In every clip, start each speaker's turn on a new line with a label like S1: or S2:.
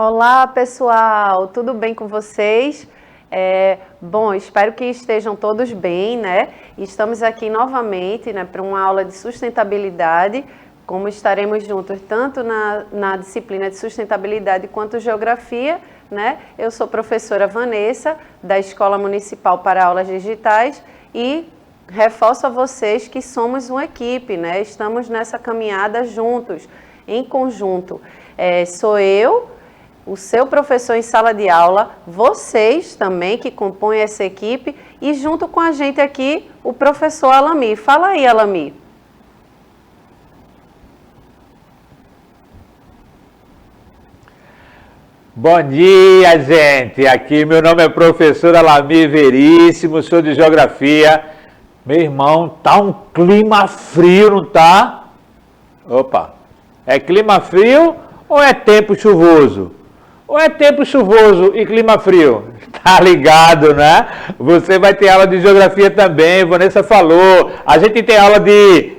S1: Olá, pessoal, tudo bem com vocês? Bom, espero que estejam todos bem, né? Estamos aqui novamente, né, para uma aula de sustentabilidade, como estaremos juntos tanto na disciplina de sustentabilidade quanto geografia, né? Eu sou professora Vanessa, da Escola Municipal para Aulas Digitais e reforço a vocês que somos uma equipe, né? Estamos nessa caminhada juntos, em conjunto. Sou eu, o seu professor em sala de aula, vocês também que compõem essa equipe e junto com a gente aqui o professor Alami. Fala aí, Alami.
S2: Bom dia, gente! Aqui meu nome é professor Alami Veríssimo, sou de Geografia. Meu irmão, tá um clima frio, não tá? Opa! É clima frio ou é tempo chuvoso? Ou é tempo chuvoso e clima frio? Tá ligado, né? Você vai ter aula de Geografia também, Vanessa falou. A gente tem aula de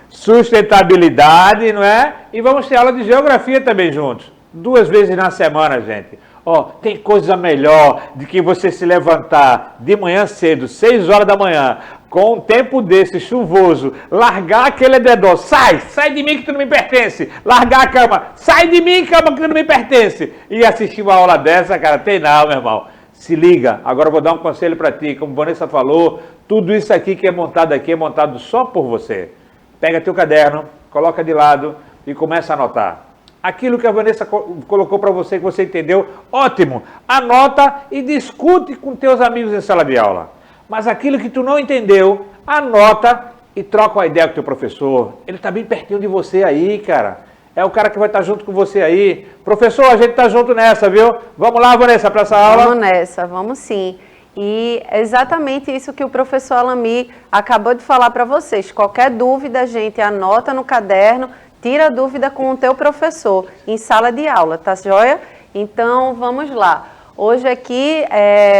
S2: sustentabilidade, não é? E vamos ter aula de Geografia também juntos. 2 vezes na semana, gente. Ó, tem coisa melhor de que você se levantar de manhã cedo, 6 horas da manhã, com um tempo desse chuvoso, largar aquele edredom, sai de mim que tu não me pertence, largar a cama, sai de mim, cama que tu não me pertence, e assistir uma aula dessa, cara, tem não, meu irmão. Se liga, agora eu vou dar um conselho para ti, como a Vanessa falou, tudo isso aqui que é montado aqui é montado só por você. Pega teu caderno, coloca de lado e começa a anotar. Aquilo que a Vanessa colocou para você, que você entendeu, ótimo. Anota e discute com teus amigos em sala de aula. Mas aquilo que tu não entendeu, anota e troca uma ideia com teu professor. Ele está bem pertinho de você aí, cara. É o cara que vai estar junto com você aí. Professor, a gente está junto nessa, viu? Vamos lá, Vanessa, para essa aula?
S1: Vamos nessa, vamos sim. E é exatamente isso que o professor Alami acabou de falar para vocês. Qualquer dúvida, gente, anota no caderno. Tira a dúvida com o teu professor em sala de aula, tá joia? Então, vamos lá. Hoje aqui,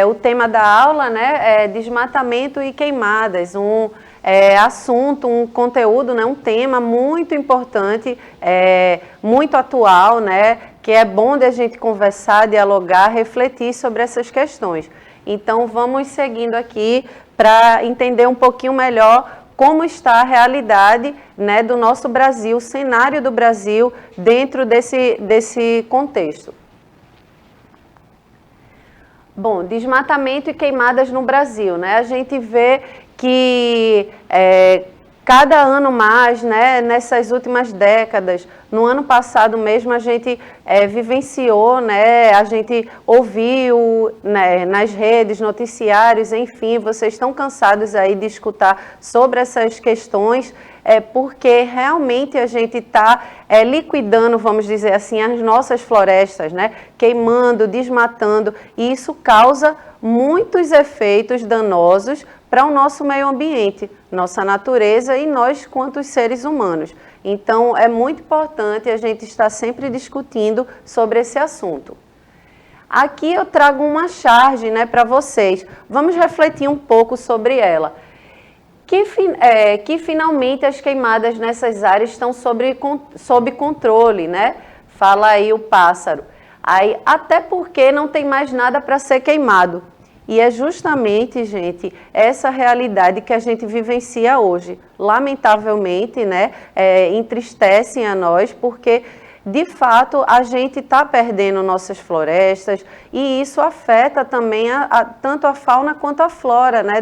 S1: o tema da aula, né, é desmatamento e queimadas, um assunto, um conteúdo, né, um tema muito importante, muito atual, né, que é bom de a gente conversar, dialogar, refletir sobre essas questões. Então, vamos seguindo aqui para entender um pouquinho melhor como está a realidade, né, do nosso Brasil, o cenário do Brasil dentro desse contexto. Bom, desmatamento e queimadas no Brasil, né? A gente vê que cada ano mais, né, nessas últimas décadas, no ano passado mesmo a gente vivenciou, né, a gente ouviu, né, nas redes, noticiários, enfim, vocês estão cansados aí de escutar sobre essas questões, porque realmente a gente está liquidando, vamos dizer assim, as nossas florestas, né, queimando, desmatando, e isso causa muitos efeitos danosos para o nosso meio ambiente, nossa natureza e nós quanto seres humanos. Então, é muito importante a gente estar sempre discutindo sobre esse assunto. Aqui eu trago uma charge, né, para vocês. Vamos refletir um pouco sobre ela. Que finalmente as queimadas nessas áreas estão sob controle, né? Fala aí o pássaro. Aí, até porque não tem mais nada para ser queimado. E é justamente, gente, essa realidade que a gente vivencia hoje. Lamentavelmente, né, entristecem a nós, porque, de fato, a gente está perdendo nossas florestas e isso afeta também tanto a fauna quanto a flora, né,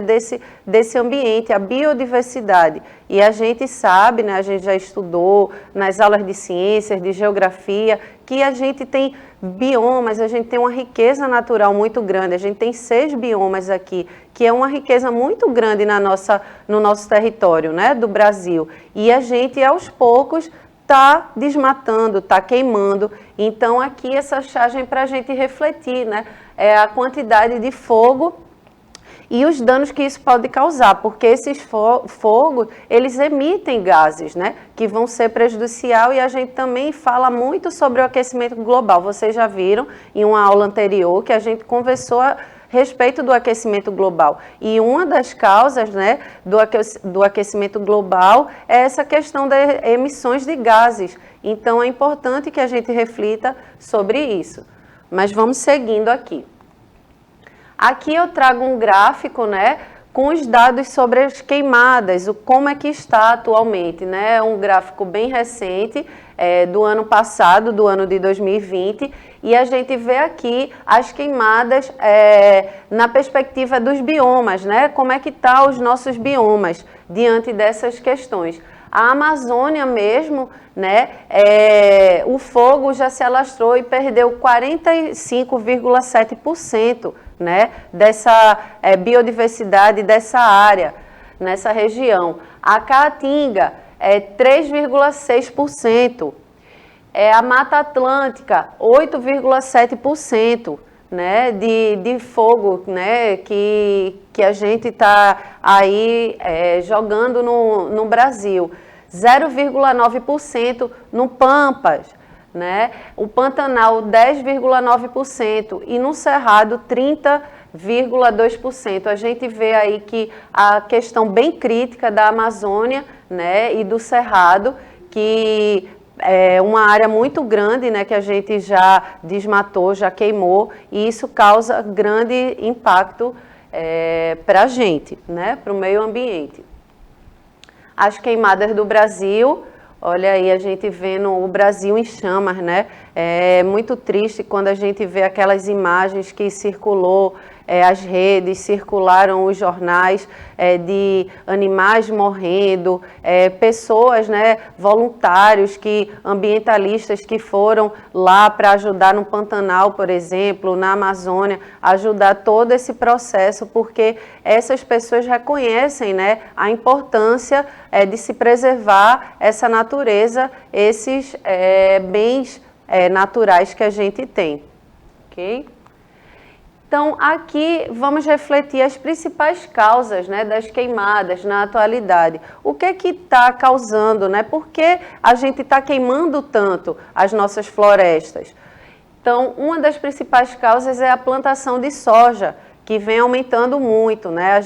S1: desse ambiente, a biodiversidade. E a gente sabe, né, a gente já estudou nas aulas de ciências, de geografia, que a gente tem biomas, a gente tem uma riqueza natural muito grande, a gente tem 6 biomas aqui, que é uma riqueza muito grande no nosso território, né, do Brasil. E a gente, aos poucos, está desmatando, está queimando. Então, aqui essa charge para a gente refletir, né, a quantidade de fogo e os danos que isso pode causar, porque esses fogos, eles emitem gases, né, que vão ser prejudicial, e a gente também fala muito sobre o aquecimento global. Vocês já viram em uma aula anterior que a gente conversou a respeito do aquecimento global. E uma das causas, né, do aquecimento global é essa questão das emissões de gases. Então, é importante que a gente reflita sobre isso. Mas vamos seguindo aqui. Aqui eu trago um gráfico, né, com os dados sobre as queimadas, como é que está atualmente, né? É um gráfico bem recente, do ano passado, do ano de 2020, e a gente vê aqui as queimadas na perspectiva dos biomas, né? Como é que estão os nossos biomas diante dessas questões. A Amazônia mesmo, né, o fogo já se alastrou e perdeu 45,7%, né, dessa biodiversidade dessa área, nessa região. A Caatinga é 3,6%. A Mata Atlântica, 8,7%. Né, de fogo, né, que a gente está aí jogando no Brasil. 0,9% no Pampas, né? O Pantanal 10,9% e no Cerrado 30,2%. A gente vê aí que a questão bem crítica da Amazônia, né, e do Cerrado, que é uma área muito grande, né, que a gente já desmatou, já queimou, e isso causa grande impacto para a gente, né, para o meio ambiente. As queimadas do Brasil, olha aí a gente vendo o Brasil em chamas, né? É muito triste quando a gente vê aquelas imagens que circulou, as redes, circularam os jornais de animais morrendo, pessoas, né, voluntários, ambientalistas que foram lá para ajudar no Pantanal, por exemplo, na Amazônia, ajudar todo esse processo, porque essas pessoas reconhecem, né, a importância de se preservar essa natureza, esses bens naturais que a gente tem, ok? Então, aqui vamos refletir as principais causas, né, das queimadas na atualidade. O que está causando, né? Por que a gente está queimando tanto as nossas florestas? Então, uma das principais causas é a plantação de soja, que vem aumentando muito, né?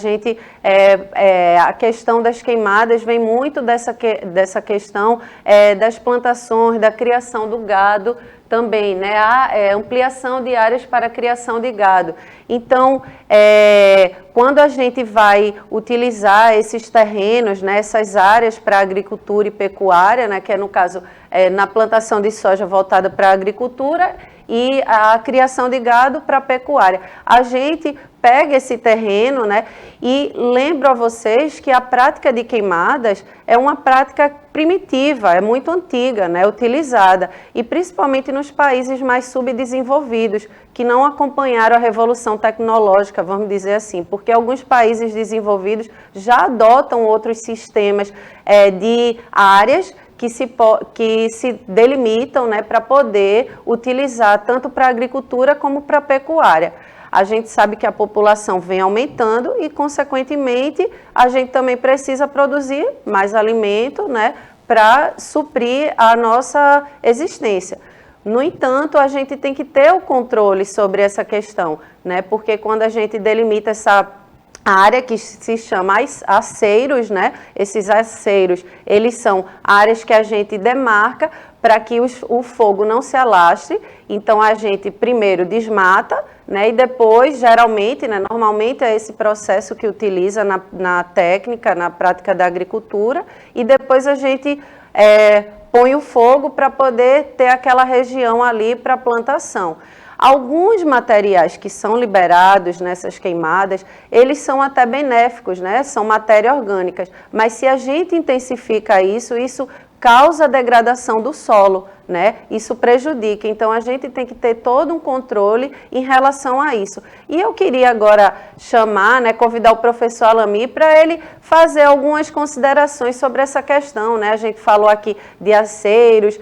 S1: A questão das queimadas vem muito dessa questão das plantações, da criação do gado também, né? A ampliação de áreas para a criação de gado. Então, quando a gente vai utilizar esses terrenos, né, essas áreas para agricultura e pecuária, né, que é no caso na plantação de soja voltada para a agricultura e a criação de gado para a pecuária, a gente pega esse terreno, né, e lembro a vocês que a prática de queimadas é uma prática primitiva, é muito antiga, né, utilizada, e principalmente nos países mais subdesenvolvidos, que não acompanharam a revolução tecnológica, vamos dizer assim, porque alguns países desenvolvidos já adotam outros sistemas de áreas que se delimitam, né, para poder utilizar tanto para a agricultura como para a pecuária. A gente sabe que a população vem aumentando e, consequentemente, a gente também precisa produzir mais alimento, né, para suprir a nossa existência. No entanto, a gente tem que ter o controle sobre essa questão, né, porque quando a gente delimita essa área que se chama aceiros, né, esses aceiros, eles são áreas que a gente demarca para que o fogo não se alastre. Então, a gente primeiro desmata, né, e depois, geralmente, né, normalmente é esse processo que utiliza na técnica, na prática da agricultura, e depois a gente põe o fogo para poder ter aquela região ali para plantação. Alguns materiais que são liberados nessas queimadas, eles são até benéficos, né? São matérias orgânicas, mas se a gente intensifica isso causa degradação do solo, né? Isso prejudica. Então, a gente tem que ter todo um controle em relação a isso. E eu queria agora chamar, né, convidar o professor Alami para ele fazer algumas considerações sobre essa questão, né? A gente falou aqui de aceiros,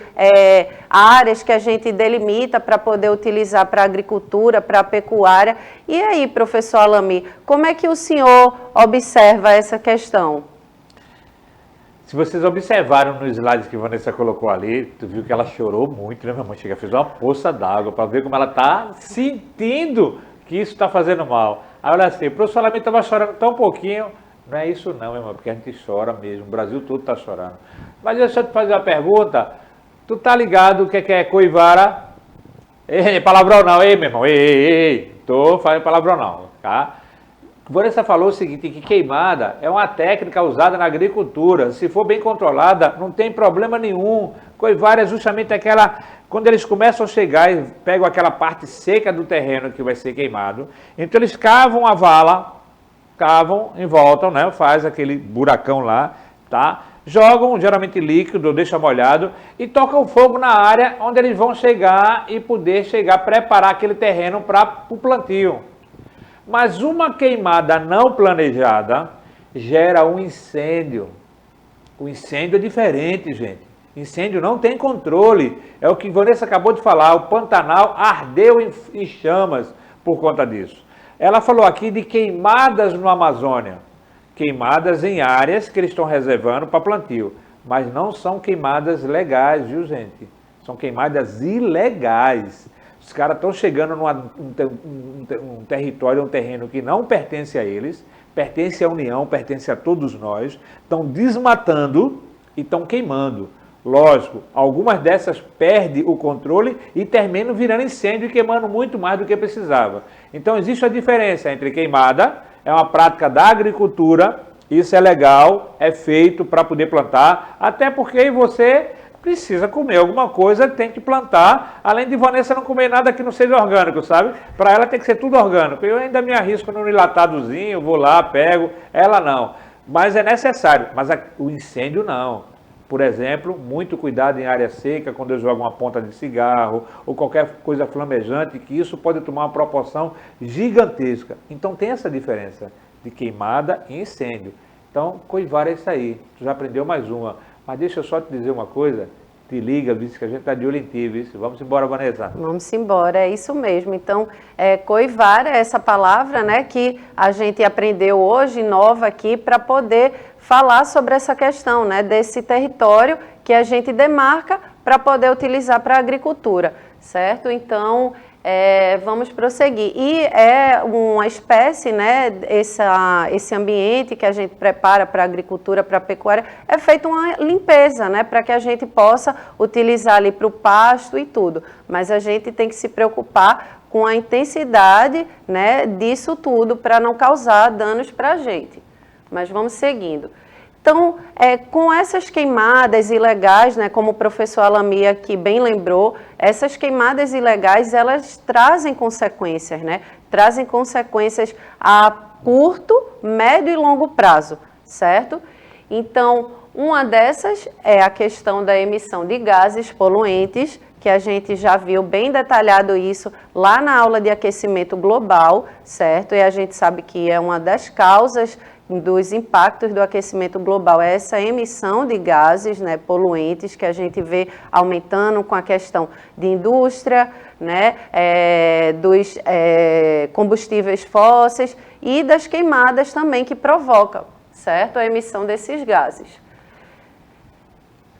S1: áreas que a gente delimita para poder utilizar para a agricultura, para a pecuária. E aí, professor Alami, como é que o senhor observa essa questão?
S2: Se vocês observaram no slide que a Vanessa colocou ali, tu viu que ela chorou muito, né, minha mãe? Chega, fez uma poça d'água para ver como ela está sentindo que isso está fazendo mal. Aí olha assim, o professor Alami estava chorando tão pouquinho. Não é isso não, meu irmão, porque a gente chora mesmo, o Brasil todo está chorando. Mas deixa eu te fazer uma pergunta. Tu tá ligado o que é coivara? Ei, palavrão não, ei, meu irmão, ei, tô falando palavrão não, tá? Vanessa falou o seguinte, que queimada é uma técnica usada na agricultura. Se for bem controlada, não tem problema nenhum. Coivar é justamente aquela... Quando eles começam a chegar e pegam aquela parte seca do terreno que vai ser queimado, então eles cavam a vala, cavam em volta, né? Faz aquele buracão lá, tá? Jogam geralmente líquido, deixa molhado e tocam o fogo na área onde eles vão chegar e poder chegar, preparar aquele terreno para o plantio. Mas uma queimada não planejada gera um incêndio. O incêndio é diferente, gente. Incêndio não tem controle. É o que Vanessa acabou de falar. O Pantanal ardeu em chamas por conta disso. Ela falou aqui de queimadas no Amazônia. Queimadas em áreas que eles estão reservando para plantio. Mas não são queimadas legais, viu, gente? São queimadas ilegais. Os caras estão chegando num território, um terreno que não pertence a eles, pertence à União, pertence a todos nós, estão desmatando e estão queimando. Lógico, algumas dessas perdem o controle e terminam virando incêndio e queimando muito mais do que precisava. Então existe a diferença entre queimada, é uma prática da agricultura, isso é legal, é feito para poder plantar, até porque você precisa comer alguma coisa, tem que plantar, além de Vanessa não comer nada que não seja orgânico, sabe? Para ela tem que ser tudo orgânico. Eu ainda me arrisco no enlatadozinho, vou lá, pego, ela não. Mas é necessário, mas o incêndio não. Por exemplo, muito cuidado em área seca, quando eu jogo uma ponta de cigarro ou qualquer coisa flamejante, que isso pode tomar uma proporção gigantesca. Então tem essa diferença de queimada e incêndio. Então, coivar é isso aí. Tu já aprendeu mais uma. Mas deixa eu só te dizer uma coisa, te liga, vice, que a gente está de olho em ti, vice. Vamos embora, Vanessa.
S1: Vamos embora, é isso mesmo. Então, coivar é essa palavra, né, que a gente aprendeu hoje, nova aqui, para poder falar sobre essa questão, né, desse território que a gente demarca para poder utilizar para a agricultura, certo? Então, vamos prosseguir. E é uma espécie, né, esse ambiente que a gente prepara para a agricultura, para a pecuária, é feita uma limpeza, né, para que a gente possa utilizar ali para o pasto e tudo. Mas a gente tem que se preocupar com a intensidade, né, disso tudo para não causar danos para a gente. Mas vamos seguindo. Então, com essas queimadas ilegais, né, como o professor Alamir aqui bem lembrou, essas queimadas ilegais, elas trazem consequências, né? Trazem consequências a curto, médio e longo prazo, certo? Então, uma dessas é a questão da emissão de gases poluentes, que a gente já viu bem detalhado isso lá na aula de aquecimento global, certo? E a gente sabe que é uma das causas dos impactos do aquecimento global, é essa emissão de gases, né, poluentes que a gente vê aumentando com a questão de indústria, né, dos combustíveis fósseis e das queimadas também que provocam, certo? A emissão desses gases.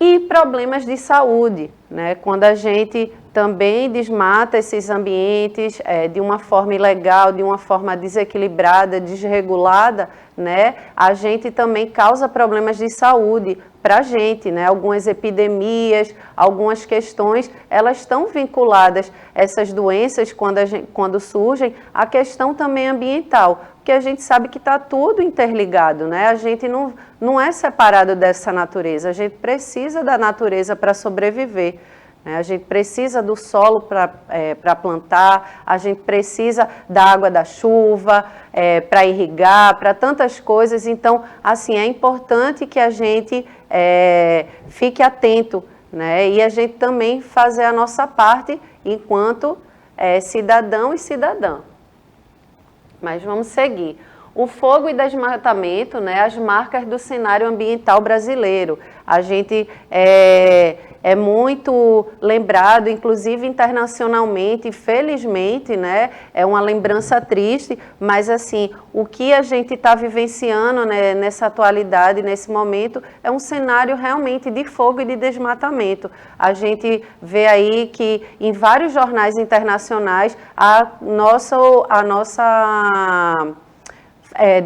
S1: E problemas de saúde, né? Quando a gente também desmata esses ambientes de uma forma ilegal, de uma forma desequilibrada, desregulada, né? A gente também causa problemas de saúde para a gente, né? Algumas epidemias, algumas questões, elas estão vinculadas, essas doenças, quando surgem, à questão também ambiental, porque a gente sabe que está tudo interligado, né? A gente não é separado dessa natureza, a gente precisa da natureza para sobreviver. A gente precisa do solo para plantar, a gente precisa da água da chuva, para irrigar, para tantas coisas. Então, assim, é importante que a gente fique atento, né? E a gente também fazer a nossa parte enquanto cidadão e cidadã. Mas vamos seguir. O fogo e desmatamento, né, as marcas do cenário ambiental brasileiro. A gente é muito lembrado, inclusive internacionalmente, felizmente, né, é uma lembrança triste, mas assim, o que a gente está vivenciando, né, nessa atualidade, nesse momento, é um cenário realmente de fogo e de desmatamento. A gente vê aí que em vários jornais internacionais a nossa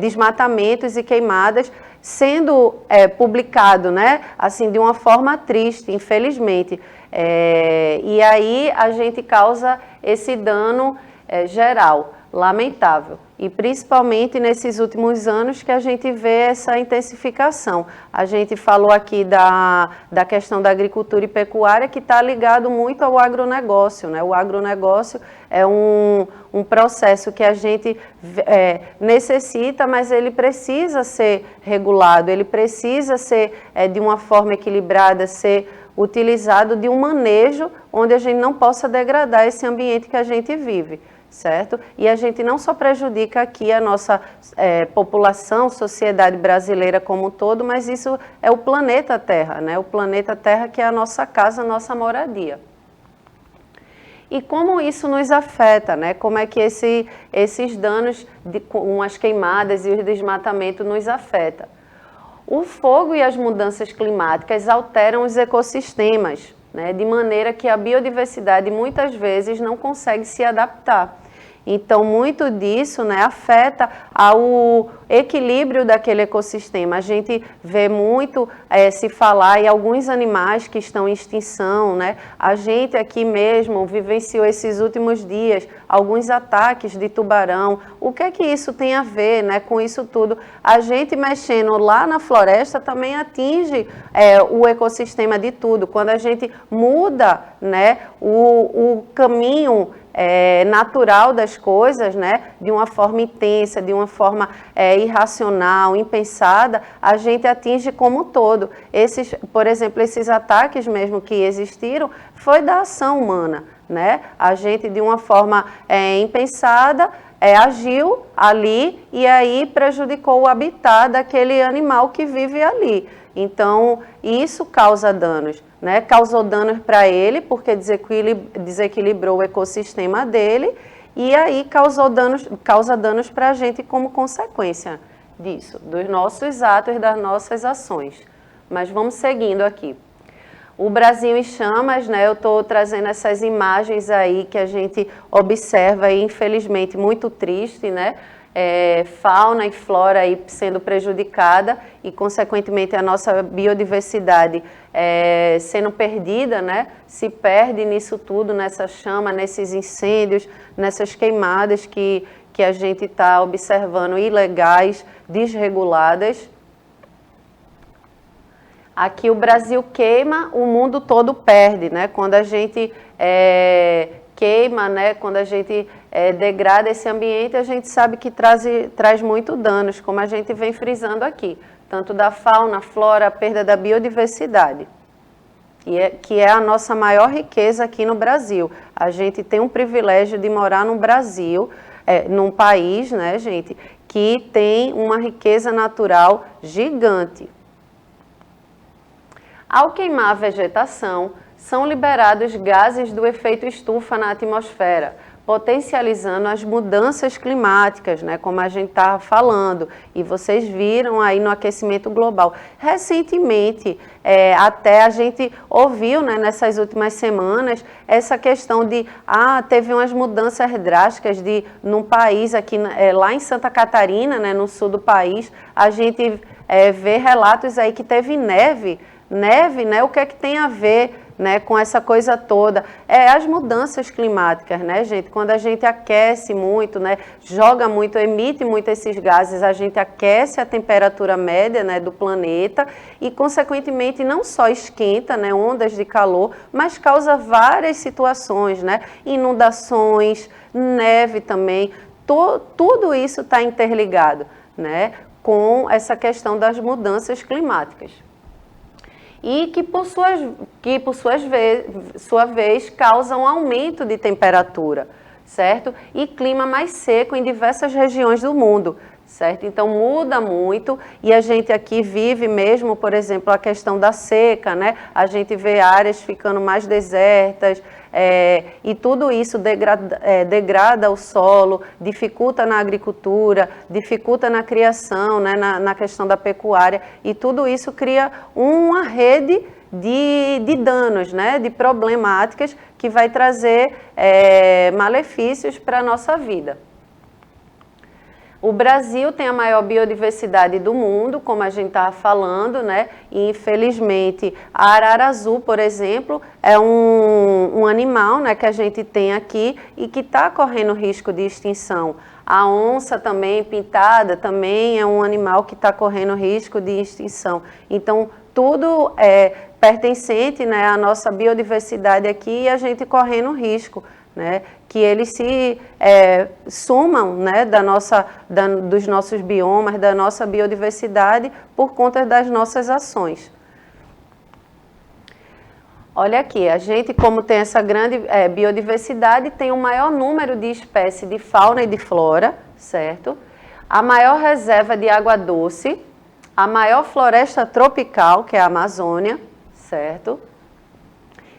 S1: desmatamentos e queimadas sendo publicado, né, assim, de uma forma triste, infelizmente. E aí a gente causa esse dano geral, lamentável. E principalmente nesses últimos anos que a gente vê essa intensificação. A gente falou aqui da questão da agricultura e pecuária, que está ligado muito ao agronegócio, né? O agronegócio é um processo que a gente necessita, mas ele precisa ser regulado, ele precisa ser de uma forma equilibrada, ser utilizado de um manejo onde a gente não possa degradar esse ambiente que a gente vive. Certo? E a gente não só prejudica aqui a nossa população, sociedade brasileira como um todo, mas isso é o planeta Terra, né? O planeta Terra que é a nossa casa, a nossa moradia. E como isso nos afeta, né? Como é que esses danos com as queimadas e o desmatamento nos afeta? O fogo e as mudanças climáticas alteram os ecossistemas, né? De maneira que a biodiversidade muitas vezes não consegue se adaptar. Então, muito disso, né, afeta ao equilíbrio daquele ecossistema. A gente vê muito se falar em alguns animais que estão em extinção, né? A gente aqui mesmo vivenciou esses últimos dias alguns ataques de tubarão. O que é que isso tem a ver, né, com isso tudo? A gente mexendo lá na floresta também atinge o ecossistema de tudo. Quando a gente muda, né, o caminho natural das coisas, né, de uma forma intensa, de uma forma irracional, impensada, a gente atinge como um todo. Por exemplo, esses ataques mesmo que existiram, foi da ação humana, né? A gente, de uma forma impensada, agiu ali e aí prejudicou o habitat daquele animal que vive ali. Então, isso causa danos, né? Causou danos para ele, porque desequilibrou o ecossistema dele, e aí causa danos para a gente como consequência disso, dos nossos atos, das nossas ações. Mas vamos seguindo aqui. O Brasil em chamas, né? Eu estou trazendo essas imagens aí que a gente observa e, infelizmente, muito triste, né? Fauna e flora aí sendo prejudicada e, consequentemente, a nossa biodiversidade sendo perdida, né? Se perde nisso tudo, nessa chama, nesses incêndios, nessas queimadas que a gente está observando ilegais, desreguladas. Aqui o Brasil queima, o mundo todo perde, né? Quando a gente queima, né? Quando a gente degrada esse ambiente, a gente sabe que traz muito danos, como a gente vem frisando aqui, tanto da fauna, flora, a perda da biodiversidade, que é a nossa maior riqueza aqui no Brasil. A gente tem um privilégio de morar no Brasil, num país, né, gente, que tem uma riqueza natural gigante. Ao queimar a vegetação, são liberados gases do efeito estufa na atmosfera, potencializando as mudanças climáticas, né, como a gente estava falando, e vocês viram aí no aquecimento global. Recentemente, até a gente ouviu, né, nessas últimas semanas, essa questão de, teve umas mudanças drásticas num país aqui, lá em Santa Catarina, né, no sul do país, a gente vê relatos aí que teve neve, né, o que é que tem a ver, né, com essa coisa toda? As mudanças climáticas, né, gente? Quando a gente aquece muito, né, joga muito, emite muito esses gases, a gente aquece a temperatura média, né, do planeta e, consequentemente, não só esquenta, né, ondas de calor, mas causa várias situações, né, inundações, neve também. Tudo isso está interligado, né, com essa questão das mudanças climáticas. E que, por sua vez, causam aumento de temperatura, certo? E clima mais seco em diversas regiões do mundo, certo? Então, muda muito e a gente aqui vive mesmo, por exemplo, a questão da seca, né? A gente vê áreas ficando mais desertas, e tudo isso degrada o solo, dificulta na agricultura, dificulta na criação, né, na questão da pecuária, e tudo isso cria uma rede de danos, né, de problemáticas que vai trazer malefícios para a nossa vida. O Brasil tem a maior biodiversidade do mundo, como a gente estava falando, né? E infelizmente a arara azul, por exemplo, é um animal, né, que a gente tem aqui e que está correndo risco de extinção. A onça também pintada também é um animal que está correndo risco de extinção. Então, tudo é pertencente, né, à nossa biodiversidade aqui e a gente correndo risco, né, que eles se sumam, né, dos nossos biomas, da nossa biodiversidade por conta das nossas ações. Olha aqui, a gente, como tem essa grande biodiversidade, tem o maior número de espécies de fauna e de flora, certo? A maior reserva de água doce, a maior floresta tropical, que é a Amazônia, certo?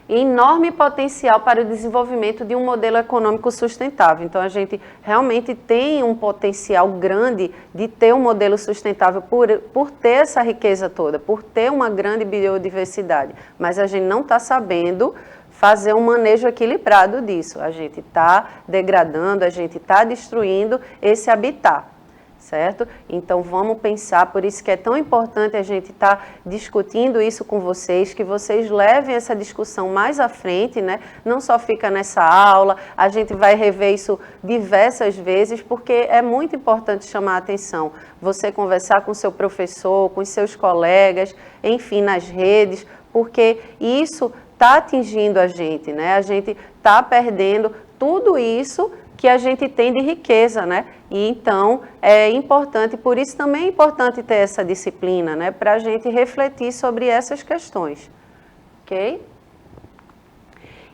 S1: E enorme potencial para o desenvolvimento de um modelo econômico sustentável. Então, a gente realmente tem um potencial grande de ter um modelo sustentável por ter essa riqueza toda, por ter uma grande biodiversidade. Mas a gente não está sabendo fazer um manejo equilibrado disso. A gente está degradando, a gente está destruindo esse habitat. Certo? Então vamos pensar, por isso que é tão importante a gente estar discutindo isso com vocês, que vocês levem essa discussão mais à frente, né? Não só fica nessa aula, a gente vai rever isso diversas vezes, porque é muito importante chamar a atenção. Você conversar com o seu professor, com os seus colegas, enfim, nas redes, porque isso está atingindo a gente, né? A gente está perdendo tudo isso que a gente tem de riqueza, né? E então é importante, por isso também é importante ter essa disciplina, né? Para a gente refletir sobre essas questões, ok?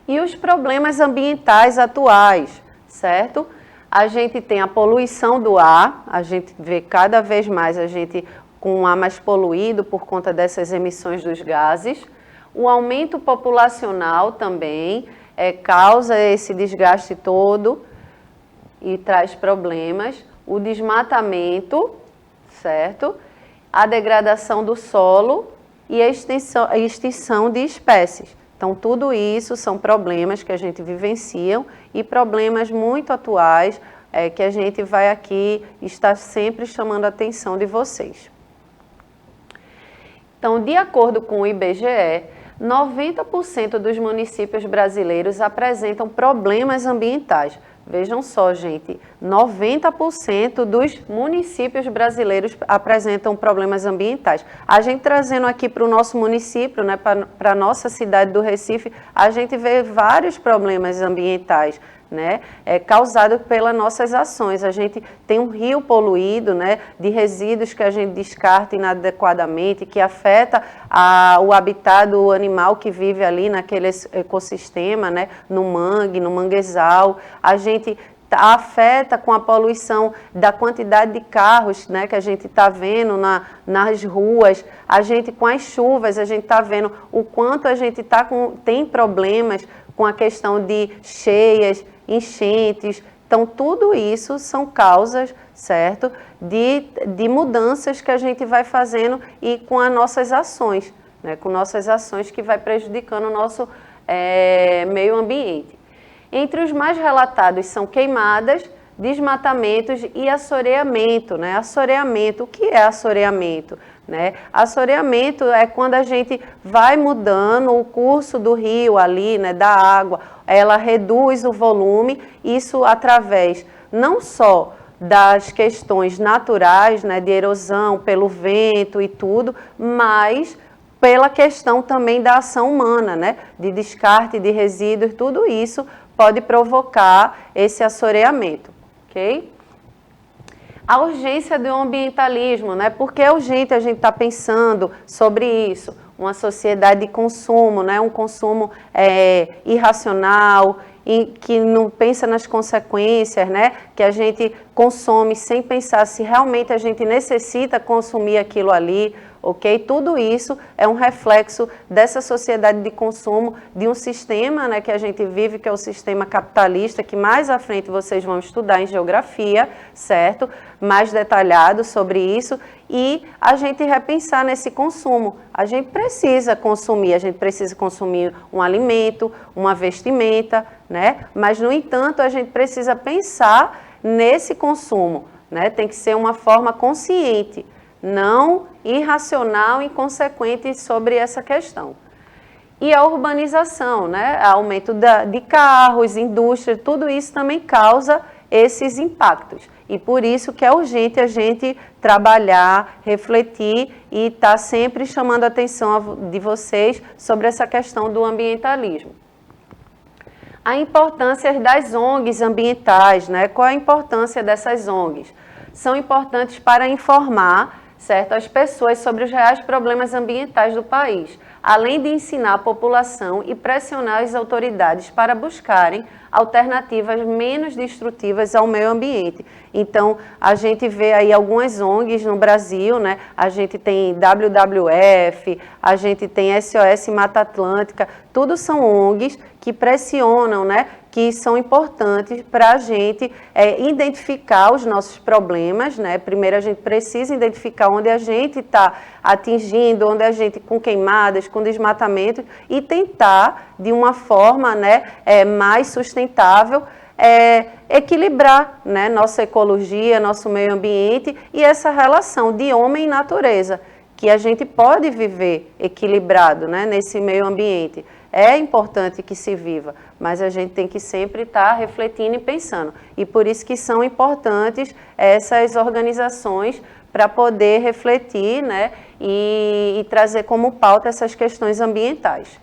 S1: E os problemas ambientais atuais, certo? A gente tem a poluição do ar, a gente vê cada vez mais a gente com um ar mais poluído por conta dessas emissões dos gases. O aumento populacional também causa esse desgaste todo e traz problemas, o desmatamento, certo? A degradação do solo e a extinção de espécies. Então, tudo isso são problemas que a gente vivencia e problemas muito atuais que a gente vai aqui estar sempre chamando a atenção de vocês. Então, de acordo com o IBGE, 90% dos municípios brasileiros apresentam problemas ambientais. Vejam só, gente, 90% dos municípios brasileiros apresentam problemas ambientais. A gente trazendo aqui para o nosso município, né, para a nossa cidade do Recife, a gente vê vários problemas ambientais, né, causado pelas nossas ações. A gente tem um rio poluído, né, de resíduos que a gente descarta inadequadamente, que afeta o habitat do animal que vive ali naquele ecossistema, né, no mangue, no manguezal. A gente afeta com a poluição da quantidade de carros, né, que a gente está vendo nas ruas. A gente, com as chuvas, a gente está vendo o quanto a gente tem problemas com a questão de cheias, enchentes. Então, tudo isso são causas, certo, de mudanças que a gente vai fazendo e com as nossas ações, né, com nossas ações que vai prejudicando o nosso meio ambiente. Entre os mais relatados são queimadas, desmatamentos e assoreamento, né? Assoreamento, o que é assoreamento? Né? Assoreamento é quando a gente vai mudando o curso do rio ali, né, da água, ela reduz o volume, isso através não só das questões naturais, né, de erosão pelo vento e tudo, mas pela questão também da ação humana, né, de descarte de resíduos, tudo isso pode provocar esse assoreamento, ok? A urgência do ambientalismo, né? Por que é urgente a gente estar pensando sobre isso? Uma sociedade de consumo, né? Um consumo irracional, que não pensa nas consequências, né? Que a gente consome sem pensar se realmente a gente necessita consumir aquilo ali, ok? Tudo isso é um reflexo dessa sociedade de consumo, de um sistema, né, que a gente vive, que é o sistema capitalista, que mais à frente vocês vão estudar em geografia, certo? Mais detalhado sobre isso, e a gente repensar nesse consumo. A gente precisa consumir um alimento, uma vestimenta, né? Mas, no entanto, a gente precisa pensar nesse consumo, né? Tem que ser uma forma consciente, não irracional, inconsequente sobre essa questão. E a urbanização, né? Aumento de carros, indústria, tudo isso também causa esses impactos. E por isso que é urgente a gente trabalhar, refletir e estar sempre chamando a atenção de vocês sobre essa questão do ambientalismo. A importância das ONGs ambientais, né? Qual a importância dessas ONGs? São importantes para informar, certo, as pessoas sobre os reais problemas ambientais do país, além de ensinar a população e pressionar as autoridades para buscarem alternativas menos destrutivas ao meio ambiente. Então, a gente vê aí algumas ONGs no Brasil, né? A gente tem WWF, a gente tem SOS Mata Atlântica, tudo são ONGs que pressionam, né? Que são importantes para a gente identificar os nossos problemas, né? Primeiro a gente precisa identificar onde a gente está atingindo, onde a gente com queimadas, com desmatamento e tentar de uma forma, né, mais sustentável equilibrar, né, nossa ecologia, nosso meio ambiente e essa relação de homem e natureza, que a gente pode viver equilibrado, né, nesse meio ambiente. É importante que se viva, mas a gente tem que sempre estar refletindo e pensando. E por isso que são importantes essas organizações para poder refletir, né, e trazer como pauta essas questões ambientais.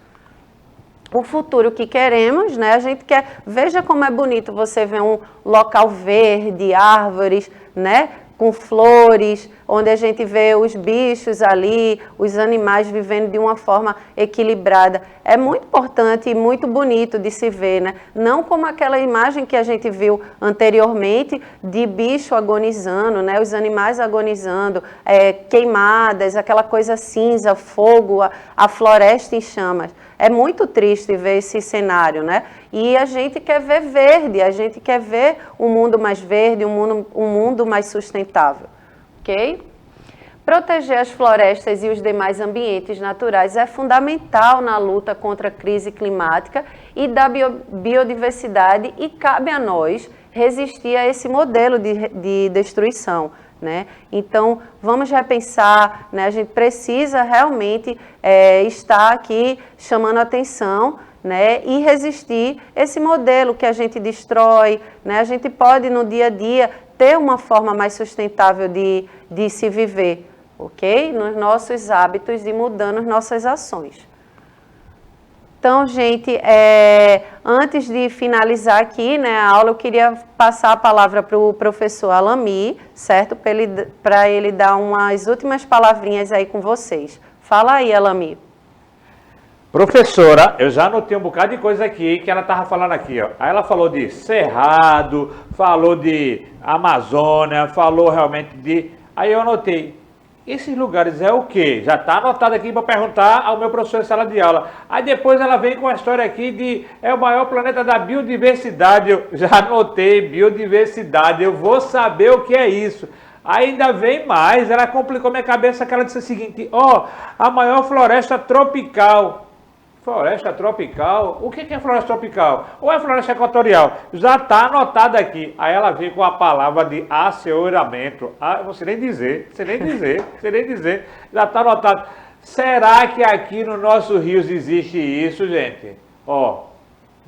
S1: O futuro que queremos, né, a gente quer... Veja como é bonito você ver um local verde, árvores, né, com flores, onde a gente vê os bichos ali, os animais vivendo de uma forma equilibrada. É muito importante e muito bonito de se ver, né? Não como aquela imagem que a gente viu anteriormente de bicho agonizando, né? Os animais agonizando, queimadas, aquela coisa cinza, fogo, a floresta em chamas. É muito triste ver esse cenário, né? E a gente quer ver verde, a gente quer ver um mundo mais verde, um mundo mais sustentável, ok? Proteger as florestas e os demais ambientes naturais é fundamental na luta contra a crise climática e da biodiversidade e cabe a nós resistir a esse modelo de destruição, né? Então, vamos repensar, né? A gente precisa realmente estar aqui chamando atenção, né? E resistir esse modelo que a gente destrói, né? A gente pode, no dia a dia, ter uma forma mais sustentável de se viver, ok? Nos nossos hábitos e mudando as nossas ações. Então, gente, antes de finalizar aqui, né, a aula, eu queria passar a palavra para o professor Alami, certo? Para ele dar umas últimas palavrinhas aí com vocês. Fala aí, Alami.
S2: Professora, eu já anotei um bocado de coisa aqui que ela estava falando aqui, ó. Aí ela falou de Cerrado, falou de Amazônia, falou realmente de... Aí eu anotei, esses lugares é o quê? Já está anotado aqui para perguntar ao meu professor em sala de aula. Aí depois ela vem com a história aqui de é o maior planeta da biodiversidade. Eu já anotei, biodiversidade, eu vou saber o que é isso. Ainda vem mais, ela complicou minha cabeça que ela disse o seguinte, ó, a maior floresta tropical. Floresta tropical? O que é floresta tropical? Ou é floresta equatorial? Já está anotado aqui. Aí ela vem com a palavra de asseoramento. Ah, você nem dizer. Já está anotado. Será que aqui no nosso rio existe isso, gente? Ó,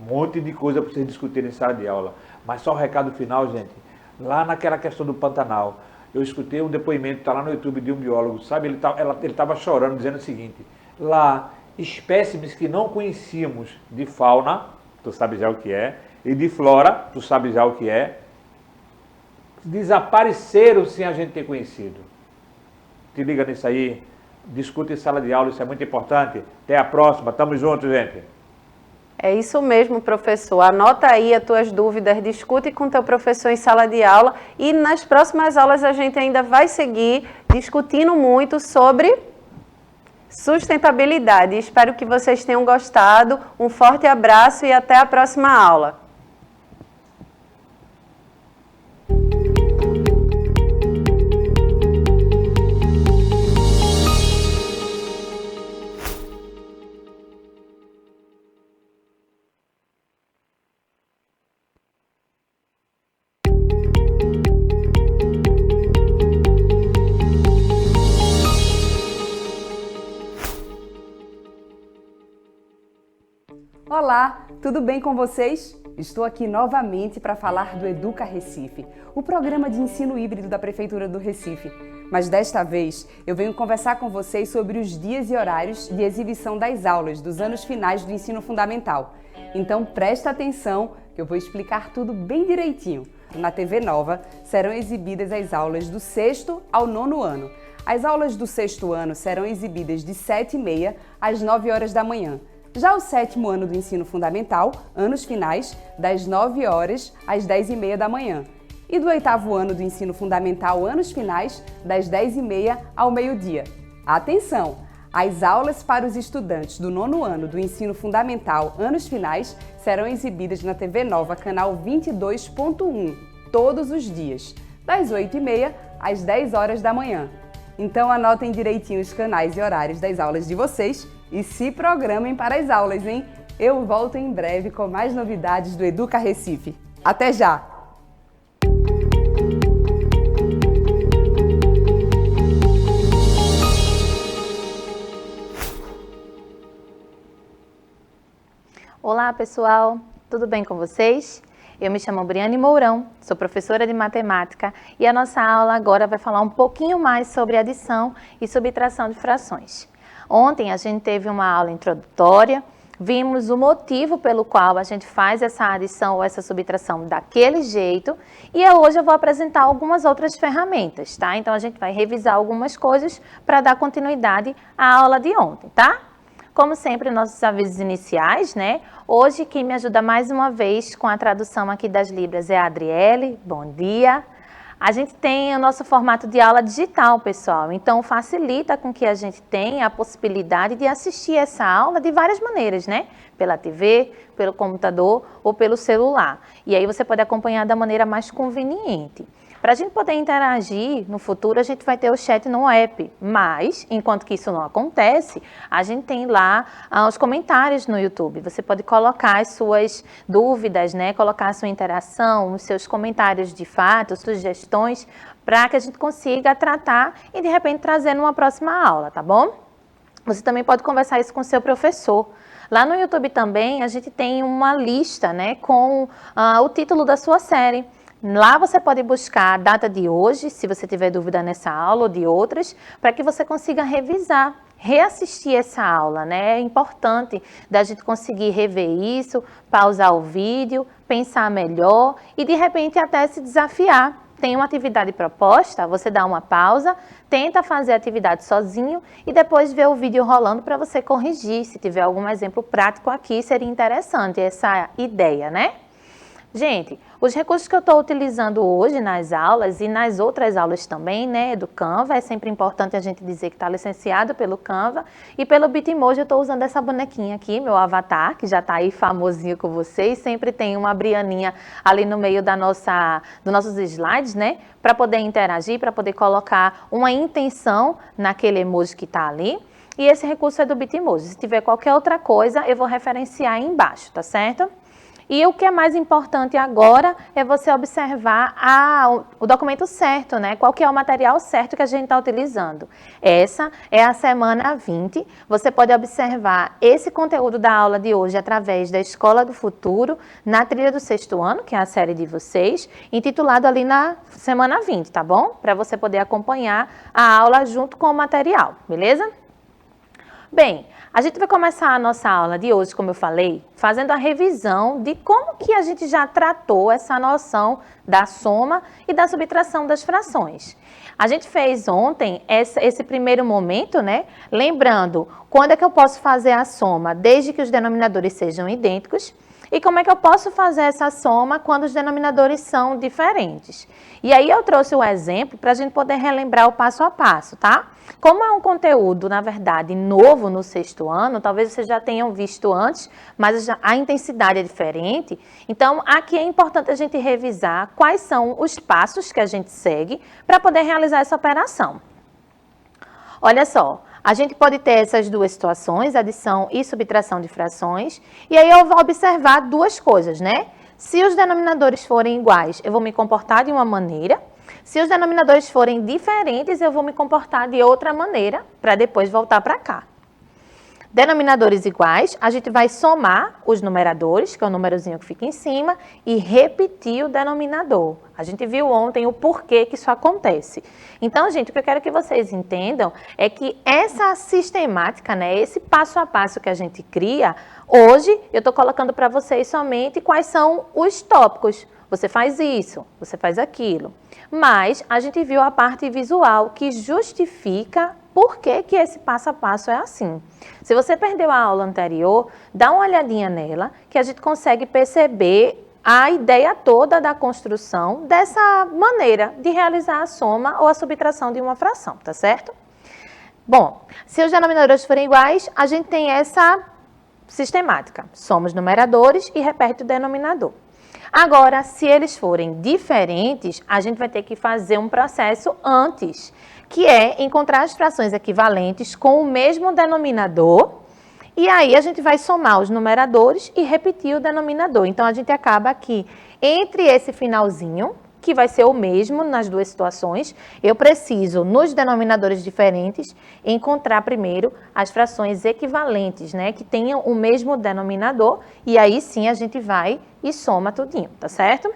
S2: um monte de coisa para vocês discutirem em sala de aula. Mas só o recado final, gente. Lá naquela questão do Pantanal, eu escutei um depoimento, está lá no YouTube, de um biólogo, sabe? Ele estava chorando, dizendo o seguinte, lá... espécimes que não conhecíamos de fauna, tu sabe já o que é, e de flora, tu sabe já o que é, desapareceram sem a gente ter conhecido. Te liga nisso aí, discute em sala de aula, isso é muito importante. Até a próxima, tamo junto, gente.
S1: É isso mesmo, professor. Anota aí as tuas dúvidas, discute com teu professor em sala de aula e nas próximas aulas a gente ainda vai seguir discutindo muito sobre sustentabilidade. Espero que vocês tenham gostado. Um forte abraço e até a próxima aula.
S3: Olá, tudo bem com vocês? Estou aqui novamente para falar do Educa Recife, o programa de ensino híbrido da Prefeitura do Recife. Mas desta vez eu venho conversar com vocês sobre os dias e horários de exibição das aulas dos anos finais do ensino fundamental. Então presta atenção que eu vou explicar tudo bem direitinho. Na TV Nova serão exibidas as aulas do 6º ao 9º ano. As aulas do 6º ano serão exibidas de 7h30 às 9 horas da manhã. Já o 7º ano do ensino fundamental, anos finais, das 9 horas às 10h30 da manhã. E do 8º ano do ensino fundamental, anos finais, das 10h30 ao meio-dia. Atenção! As aulas para os estudantes do 9º ano do ensino fundamental, anos finais, serão exibidas na TV Nova, canal 22.1, todos os dias, das 8h30 às 10 horas da manhã. Então anotem direitinho os canais e horários das aulas de vocês e se programem para as aulas, hein? Eu volto em breve com mais novidades do Educa Recife. Até já!
S4: Olá pessoal, tudo bem com vocês? Eu me chamo Briane Mourão, sou professora de matemática e a nossa aula agora vai falar um pouquinho mais sobre adição e subtração de frações. Ontem a gente teve uma aula introdutória, vimos o motivo pelo qual a gente faz essa adição ou essa subtração daquele jeito e hoje eu vou apresentar algumas outras ferramentas, tá? Então a gente vai revisar algumas coisas para dar continuidade à aula de ontem, tá? Como sempre, nossos avisos iniciais, né? Hoje, quem me ajuda mais uma vez com a tradução aqui das Libras é a Adriele. Bom dia! A gente tem o nosso formato de aula digital, pessoal. Então, facilita com que a gente tenha a possibilidade de assistir essa aula de várias maneiras, né? Pela TV, pelo computador ou pelo celular. E aí você pode acompanhar da maneira mais conveniente. Para a gente poder interagir no futuro, a gente vai ter o chat no app, mas, enquanto que isso não acontece, a gente tem lá os comentários no YouTube. Você pode colocar as suas dúvidas, né? Colocar a sua interação, os seus comentários de fato, sugestões, para que a gente consiga tratar e, de repente, trazer numa próxima aula, tá bom? Você também pode conversar isso com o seu professor. Lá no YouTube também, a gente tem uma lista, né, com o título da sua série. Lá você pode buscar a data de hoje, se você tiver dúvida nessa aula ou de outras, para que você consiga revisar, reassistir essa aula, né? É importante da gente conseguir rever isso, pausar o vídeo, pensar melhor e de repente até se desafiar. Tem uma atividade proposta, você dá uma pausa, tenta fazer a atividade sozinho e depois vê o vídeo rolando para você corrigir. Se tiver algum exemplo prático aqui, seria interessante essa ideia, né? Gente, os recursos que eu estou utilizando hoje nas aulas e nas outras aulas também, né, do Canva, é sempre importante a gente dizer que está licenciado pelo Canva e pelo Bitmoji eu estou usando essa bonequinha aqui, meu avatar, que já está aí famosinho com vocês, sempre tem uma Brianinha ali no meio dos nossos slides, né, para poder interagir, para poder colocar uma intenção naquele emoji que está ali. E esse recurso é do Bitmoji, se tiver qualquer outra coisa eu vou referenciar aí embaixo, tá certo? E o que é mais importante agora é você observar o documento certo, né? Qual que é o material certo que a gente está utilizando. Essa é a semana 20. Você pode observar esse conteúdo da aula de hoje através da Escola do Futuro, na trilha do 6º ano, que é a série de vocês, intitulado ali na semana 20, tá bom? Para você poder acompanhar a aula junto com o material, beleza? Bem, a gente vai começar a nossa aula de hoje, como eu falei, fazendo a revisão de como que a gente já tratou essa noção da soma e da subtração das frações. A gente fez ontem esse primeiro momento, né? Lembrando, quando é que eu posso fazer a soma desde que os denominadores sejam idênticos e como é que eu posso fazer essa soma quando os denominadores são diferentes. E aí eu trouxe o exemplo para a gente poder relembrar o passo a passo, tá? Como é um conteúdo, na verdade, novo no 6º ano, talvez vocês já tenham visto antes, mas a intensidade é diferente. Então, aqui é importante a gente revisar quais são os passos que a gente segue para poder realizar essa operação. Olha só, a gente pode ter essas duas situações, adição e subtração de frações, e aí eu vou observar duas coisas, né? Se os denominadores forem iguais, eu vou me comportar de uma maneira. Se os denominadores forem diferentes, eu vou me comportar de outra maneira, para depois voltar para cá. Denominadores iguais, a gente vai somar os numeradores, que é o númerozinho que fica em cima, e repetir o denominador. A gente viu ontem o porquê que isso acontece. Então, gente, o que eu quero que vocês entendam é que essa sistemática, né, esse passo a passo que a gente cria, hoje eu estou colocando para vocês somente quais são os tópicos. Você faz isso, você faz aquilo. Mas a gente viu a parte visual que justifica por que que esse passo a passo é assim. Se você perdeu a aula anterior, dá uma olhadinha nela, que a gente consegue perceber a ideia toda da construção dessa maneira de realizar a soma ou a subtração de uma fração, tá certo? Bom, se os denominadores forem iguais, a gente tem essa sistemática. Soma os numeradores e repete o denominador. Agora, se eles forem diferentes, a gente vai ter que fazer um processo antes, que é encontrar as frações equivalentes com o mesmo denominador, e aí a gente vai somar os numeradores e repetir o denominador. Então, a gente acaba aqui, entre esse finalzinho, que vai ser o mesmo nas duas situações, eu preciso, nos denominadores diferentes, encontrar primeiro as frações equivalentes, né, que tenham o mesmo denominador, e aí sim a gente vai e soma tudinho, tá certo?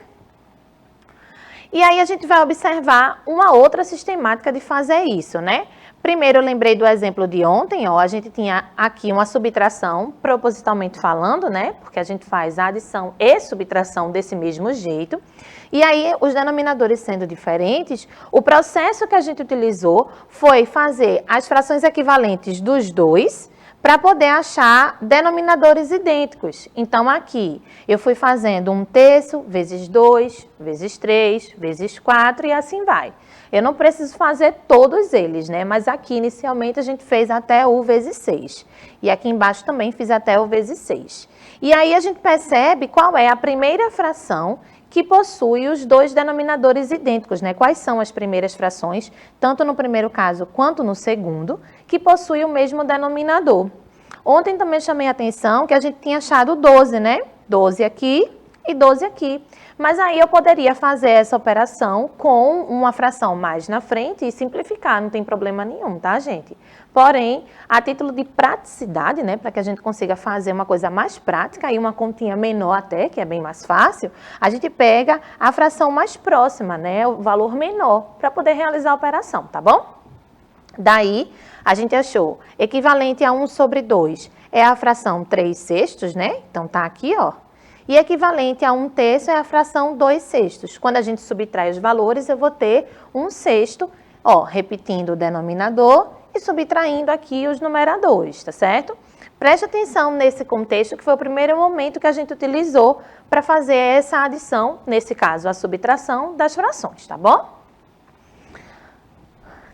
S4: E aí a gente vai observar uma outra sistemática de fazer isso, né? Primeiro, eu lembrei do exemplo de ontem, ó, a gente tinha aqui uma subtração, propositalmente falando, né? Porque a gente faz a adição e subtração desse mesmo jeito. E aí, os denominadores sendo diferentes, o processo que a gente utilizou foi fazer as frações equivalentes dos dois para poder achar denominadores idênticos. Então, aqui, eu fui fazendo 1/3 vezes 2, vezes 3, vezes 4 e assim vai. Eu não preciso fazer todos eles, né? Mas aqui, inicialmente, a gente fez até o vezes 6. E aqui embaixo também fiz até o vezes 6. E aí, a gente percebe qual é a primeira fração que possui os dois denominadores idênticos, né? Quais são as primeiras frações, tanto no primeiro caso quanto no segundo, que possuem o mesmo denominador. Ontem também chamei a atenção que a gente tinha achado 12, né? 12 aqui e 12 aqui. Mas aí eu poderia fazer essa operação com uma fração mais na frente e simplificar, não tem problema nenhum, tá, gente? Porém, a título de praticidade, né, para que a gente consiga fazer uma coisa mais prática e uma continha menor até, que é bem mais fácil, a gente pega a fração mais próxima, né, o valor menor, para poder realizar a operação, tá bom? Daí, a gente achou equivalente a 1/2 é a fração 3/6, né? Então, tá aqui, ó. E equivalente a 1/3 é a fração 2/6. Quando a gente subtrai os valores, eu vou ter 1/6, ó, repetindo o denominador e subtraindo aqui os numeradores, tá certo? Preste atenção nesse contexto, que foi o primeiro momento que a gente utilizou para fazer essa adição, nesse caso, a subtração das frações, tá bom?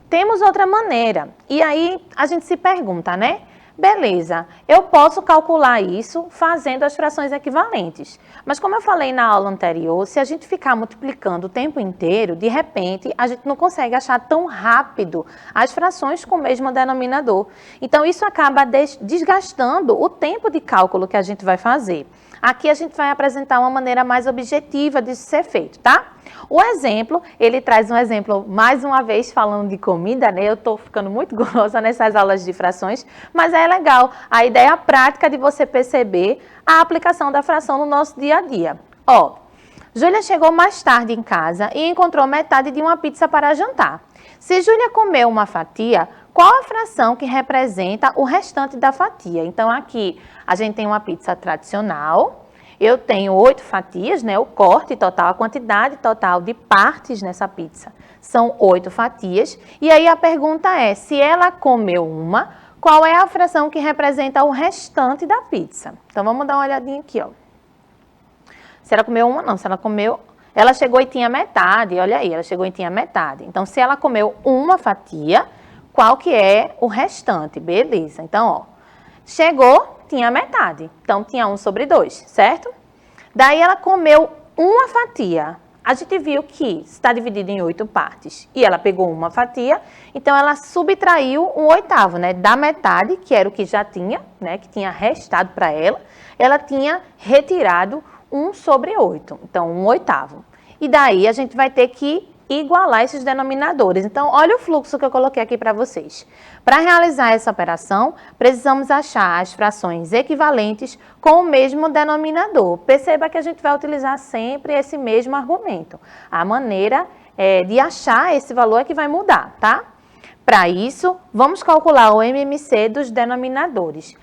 S4: Temos outra maneira, e aí a gente se pergunta, né? Beleza, eu posso calcular isso fazendo as frações equivalentes. Mas como eu falei na aula anterior, se a gente ficar multiplicando o tempo inteiro, de repente, a gente não consegue achar tão rápido as frações com o mesmo denominador. Então, isso acaba desgastando o tempo de cálculo que a gente vai fazer. Aqui a gente vai apresentar uma maneira mais objetiva disso ser feito, tá? O exemplo, ele traz um exemplo, mais uma vez, falando de comida, né? Eu tô ficando muito golosa nessas aulas de frações, mas é legal a ideia prática de você perceber a aplicação da fração no nosso dia a dia. Ó, Júlia chegou mais tarde em casa e encontrou metade de uma pizza para jantar. Se Júlia comeu uma fatia, qual a fração que representa o restante da fatia? Então, aqui a gente tem uma pizza tradicional. Eu tenho 8 fatias, né? O corte total, a quantidade total de partes nessa pizza são 8 fatias. E aí a pergunta é, se ela comeu uma, qual é a fração que representa o restante da pizza? Então, vamos dar uma olhadinha aqui, ó. Se ela comeu uma, não. Se ela comeu... Ela chegou e tinha metade, olha aí, ela chegou e tinha metade. Então, se ela comeu uma fatia, qual que é o restante? Beleza. Então, ó, chegou, tinha metade. Então, tinha 1/2, certo? Daí, ela comeu uma fatia. A gente viu que está dividido em 8 partes. E ela pegou uma fatia, então ela subtraiu 1/8, né? Da metade, que era o que já tinha, né? Que tinha restado para ela tinha retirado 1/8. Então, 1/8. E daí, a gente vai ter que igualar esses denominadores. Então, olha o fluxo que eu coloquei aqui para vocês. Para realizar essa operação, precisamos achar as frações equivalentes com o mesmo denominador. Perceba que a gente vai utilizar sempre esse mesmo argumento. A maneira de achar esse valor é que vai mudar, tá? Para isso, vamos calcular o MMC dos denominadores.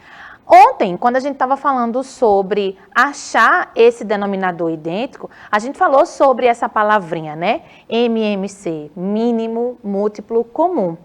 S4: Ontem, quando a gente estava falando sobre achar esse denominador idêntico, a gente falou sobre essa palavrinha, né? MMC, mínimo múltiplo comum.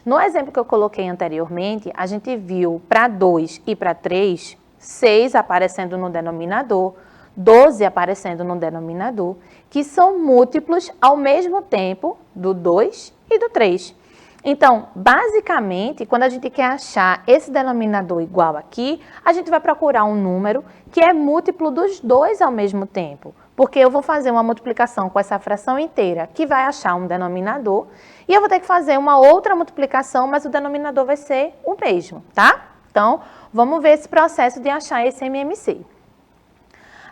S4: No exemplo que eu coloquei anteriormente, a gente viu para 2 e para 3, 6 aparecendo no denominador, 12 aparecendo no denominador, que são múltiplos ao mesmo tempo do 2 e do 3. Então, basicamente, quando a gente quer achar esse denominador igual aqui, a gente vai procurar um número que é múltiplo dos dois ao mesmo tempo. Porque eu vou fazer uma multiplicação com essa fração inteira, que vai achar um denominador, e eu vou ter que fazer uma outra multiplicação, mas o denominador vai ser o mesmo, tá? Então, vamos ver esse processo de achar esse MMC.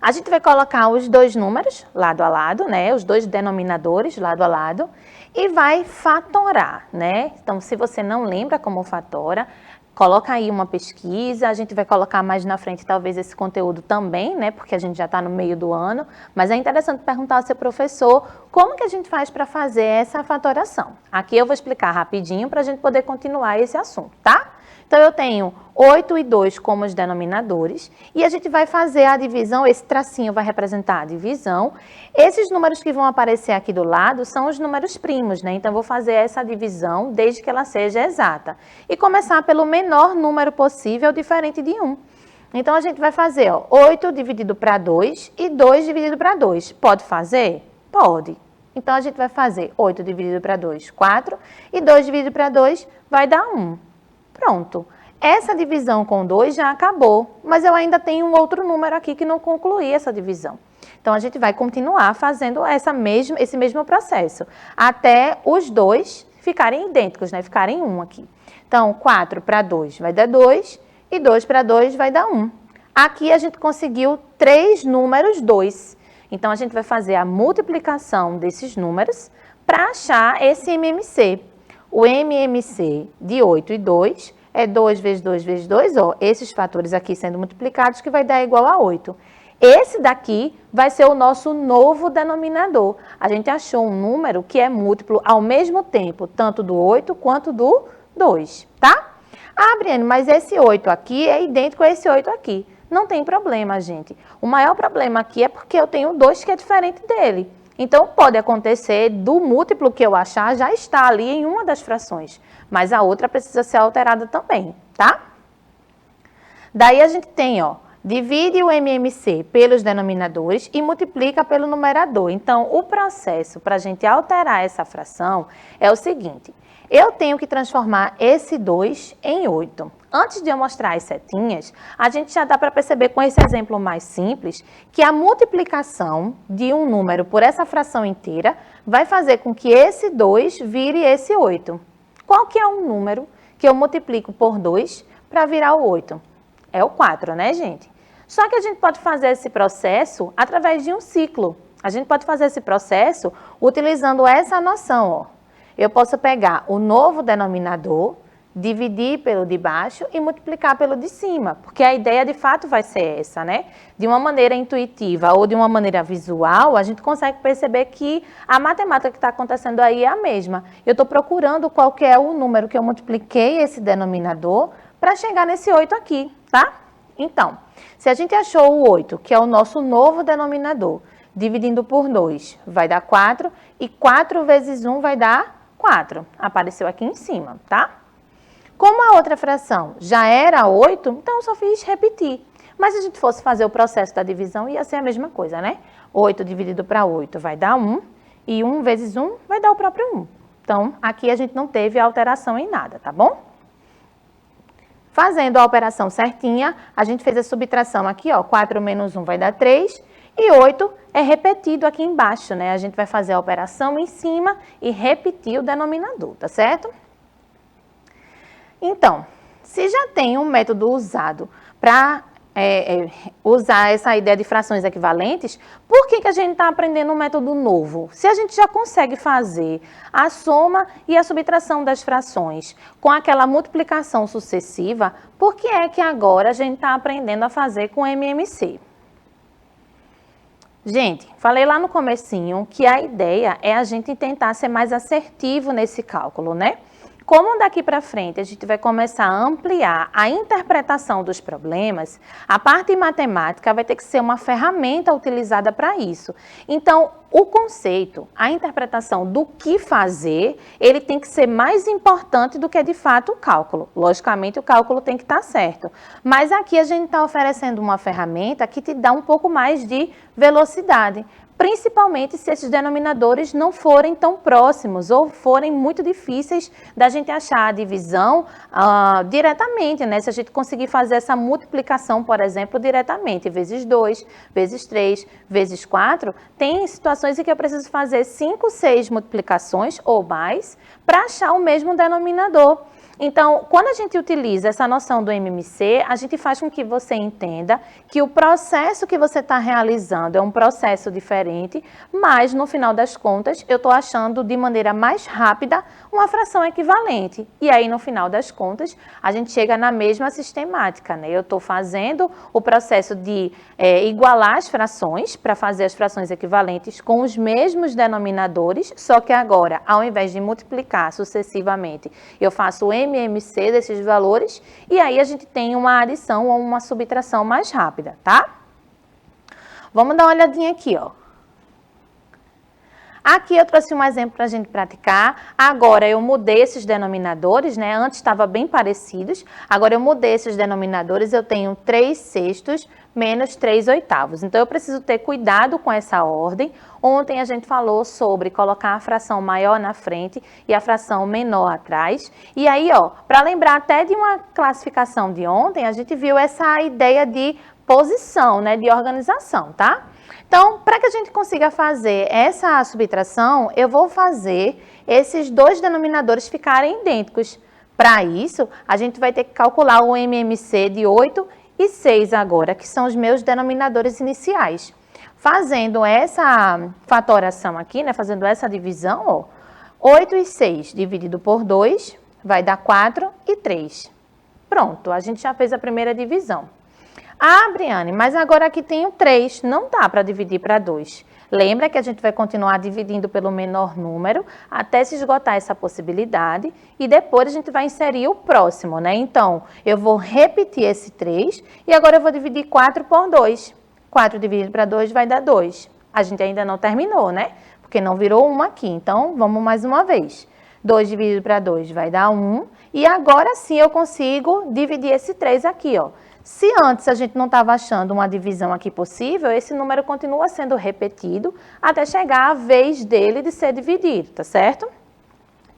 S4: A gente vai colocar os dois números lado a lado, né? Os dois denominadores lado a lado e vai fatorar, né? Então, se você não lembra como fatora, coloca aí uma pesquisa. A gente vai colocar mais na frente talvez esse conteúdo também, né? Porque a gente já está no meio do ano. Mas é interessante perguntar ao seu professor como que a gente faz para fazer essa fatoração. Aqui eu vou explicar rapidinho para a gente poder continuar esse assunto, tá? Então, eu tenho 8 e 2 como os denominadores e a gente vai fazer a divisão, esse tracinho vai representar a divisão. Esses números que vão aparecer aqui do lado são os números primos, né? Então, eu vou fazer essa divisão desde que ela seja exata. E começar pelo menor número possível, diferente de 1. Então, a gente vai fazer, ó, 8 dividido para 2 e 2 dividido para 2. Pode fazer? Pode. Então, a gente vai fazer 8 dividido para 2, 4, e 2 dividido para 2 vai dar 1. Pronto. Essa divisão com 2 já acabou, mas eu ainda tenho um outro número aqui que não concluí essa divisão. Então, a gente vai continuar fazendo esse mesmo processo, até os dois ficarem idênticos, né? Ficarem 1 aqui. Então, 4 para 2 vai dar 2 e 2 para 2 vai dar 1. Aqui a gente conseguiu 3 números 2. Então, a gente vai fazer a multiplicação desses números para achar esse MMC. O MMC de 8 e 2 é 2 vezes 2 vezes 2, ó, esses fatores aqui sendo multiplicados, que vai dar igual a 8. Esse daqui vai ser o nosso novo denominador. A gente achou um número que é múltiplo ao mesmo tempo, tanto do 8 quanto do 2, tá? Ah, Briane, mas esse 8 aqui é idêntico a esse 8 aqui. Não tem problema, gente. O maior problema aqui é porque eu tenho 2 que é diferente dele. Então, pode acontecer do múltiplo que eu achar já está ali em uma das frações, mas a outra precisa ser alterada também, tá? Daí a gente tem, ó, divide o MMC pelos denominadores e multiplica pelo numerador. Então, o processo para a gente alterar essa fração é o seguinte: eu tenho que transformar esse 2 em 8. Antes de eu mostrar as setinhas, a gente já dá para perceber com esse exemplo mais simples que a multiplicação de um número por essa fração inteira vai fazer com que esse 2 vire esse 8. Qual que é um número que eu multiplico por 2 para virar o 8? É o 4, né, gente? Só que a gente pode fazer esse processo através de um ciclo. A gente pode fazer esse processo utilizando essa noção, ó. Eu posso pegar o novo denominador, dividir pelo de baixo e multiplicar pelo de cima, porque a ideia de fato vai ser essa, né? De uma maneira intuitiva ou de uma maneira visual, a gente consegue perceber que a matemática que está acontecendo aí é a mesma. Eu estou procurando qual que é o número que eu multipliquei esse denominador para chegar nesse 8 aqui, tá? Então, se a gente achou o 8, que é o nosso novo denominador, dividindo por 2 vai dar 4, e 4 vezes 1 vai dar 4. Apareceu aqui em cima, tá? Como a outra fração já era 8, então eu só fiz repetir. Mas se a gente fosse fazer o processo da divisão, ia ser a mesma coisa, né? 8 dividido para 8 vai dar 1, e 1 vezes 1 vai dar o próprio 1. Então, aqui a gente não teve alteração em nada, tá bom? Fazendo a operação certinha, a gente fez a subtração aqui, ó, 4 menos 1 vai dar 3, e 8 é repetido aqui embaixo, né? A gente vai fazer a operação em cima e repetir o denominador, tá certo? Então, se já tem um método usado para usar essa ideia de frações equivalentes, por que a gente está aprendendo um método novo? Se a gente já consegue fazer a soma e a subtração das frações com aquela multiplicação sucessiva, por que é que agora a gente está aprendendo a fazer com MMC? Gente, falei lá no comecinho que a ideia é a gente tentar ser mais assertivo nesse cálculo, né? Como daqui para frente a gente vai começar a ampliar a interpretação dos problemas, a parte matemática vai ter que ser uma ferramenta utilizada para isso. Então, o conceito, a interpretação do que fazer, ele tem que ser mais importante do que de fato o cálculo. Logicamente, o cálculo tem que estar certo. Mas aqui a gente está oferecendo uma ferramenta que te dá um pouco mais de velocidade. Principalmente se esses denominadores não forem tão próximos ou forem muito difíceis da gente achar a divisão diretamente, né? Se a gente conseguir fazer essa multiplicação, por exemplo, diretamente, vezes 2, vezes 3, vezes 4, tem situações em que eu preciso fazer 5, 6 multiplicações ou mais para achar o mesmo denominador. Então, quando a gente utiliza essa noção do MMC, a gente faz com que você entenda que o processo que você está realizando é um processo diferente, mas no final das contas eu estou achando de maneira mais rápida uma fração equivalente. E aí no final das contas a gente chega na mesma sistemática, né? Eu estou fazendo o processo de igualar as frações para fazer as frações equivalentes com os mesmos denominadores, só que agora, ao invés de multiplicar sucessivamente, eu faço o MMC desses valores e aí a gente tem uma adição ou uma subtração mais rápida, tá? Vamos dar uma olhadinha aqui, ó. Aqui eu trouxe um exemplo para a gente praticar. Agora eu mudei esses denominadores, né? Antes estava bem parecidos. Agora eu mudei esses denominadores. Eu tenho 3/6 menos 3/8. Então eu preciso ter cuidado com essa ordem. Ontem a gente falou sobre colocar a fração maior na frente e a fração menor atrás. E aí, ó, para lembrar até de uma classificação de ontem, a gente viu essa ideia de posição, né? De organização, tá? Então, para que a gente consiga fazer essa subtração, eu vou fazer esses dois denominadores ficarem idênticos. Para isso, a gente vai ter que calcular o MMC de 8 e 6 agora, que são os meus denominadores iniciais. Fazendo essa fatoração aqui, né, fazendo essa divisão, ó, 8 e 6 dividido por 2 vai dar 4 e 3. Pronto, a gente já fez a primeira divisão. Ah, Briane, mas agora aqui tem o 3, não dá para dividir para 2. Lembra que a gente vai continuar dividindo pelo menor número até se esgotar essa possibilidade e depois a gente vai inserir o próximo, né? Então, eu vou repetir esse 3 e agora eu vou dividir 4 por 2. 4 dividido para 2 vai dar 2. A gente ainda não terminou, né? Porque não virou 1 aqui, então vamos mais uma vez. 2 dividido para 2 vai dar 1 e agora sim eu consigo dividir esse 3 aqui, ó. Se antes a gente não estava achando uma divisão aqui possível, esse número continua sendo repetido até chegar a vez dele de ser dividido, tá certo?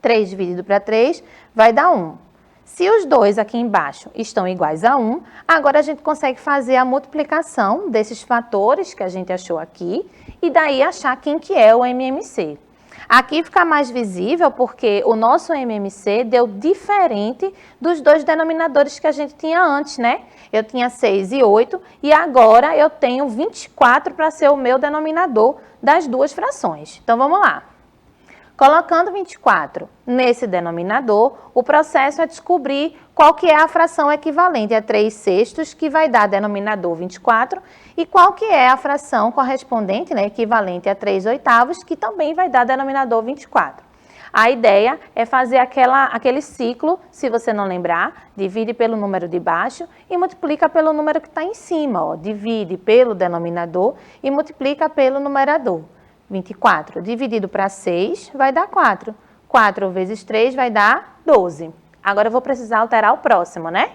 S4: 3 dividido para 3 vai dar 1. Se os dois aqui embaixo estão iguais a 1, agora a gente consegue fazer a multiplicação desses fatores que a gente achou aqui e daí achar quem que é o MMC. Aqui fica mais visível porque o nosso MMC deu diferente dos dois denominadores que a gente tinha antes, né? Eu tinha 6 e 8 e agora eu tenho 24 para ser o meu denominador das duas frações. Então, vamos lá. Colocando 24 nesse denominador, o processo é descobrir qual que é a fração equivalente a 3/6, que vai dar denominador 24, e qual que é a fração correspondente, né, equivalente a 3/8, que também vai dar denominador 24. A ideia é fazer aquele ciclo, se você não lembrar, divide pelo número de baixo e multiplica pelo número que está em cima. Ó. Divide pelo denominador e multiplica pelo numerador. 24 dividido para 6 vai dar 4. 4 vezes 3 vai dar 12. Agora eu vou precisar alterar o próximo, né?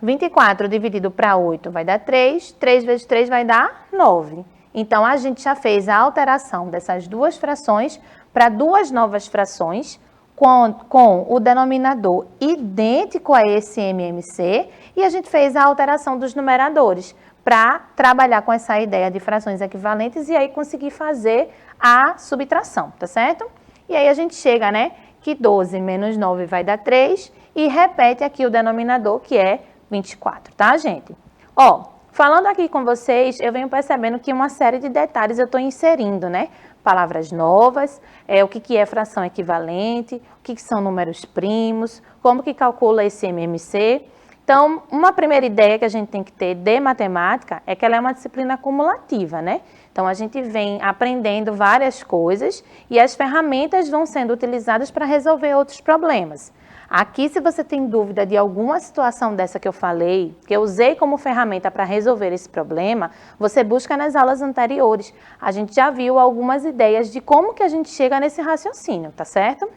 S4: 24 dividido para 8 vai dar 3. 3 vezes 3 vai dar 9. Então, a gente já fez a alteração dessas duas frações para duas novas frações com o denominador idêntico a esse MMC e a gente fez a alteração dos numeradores para trabalhar com essa ideia de frações equivalentes e aí conseguir fazer a subtração, tá certo? E aí a gente chega, né, que 12 menos 9 vai dar 3 e repete aqui o denominador que é 24, tá, gente? Ó, falando aqui com vocês, eu venho percebendo que uma série de detalhes eu estou inserindo, né? Palavras novas, o que é fração equivalente, o que são números primos, como que calcula esse MMC. Então, uma primeira ideia que a gente tem que ter de matemática é que ela é uma disciplina cumulativa, né? Então, a gente vem aprendendo várias coisas e as ferramentas vão sendo utilizadas para resolver outros problemas. Aqui, se você tem dúvida de alguma situação dessa que eu falei, que eu usei como ferramenta para resolver esse problema, você busca nas aulas anteriores. A gente já viu algumas ideias de como que a gente chega nesse raciocínio, tá certo?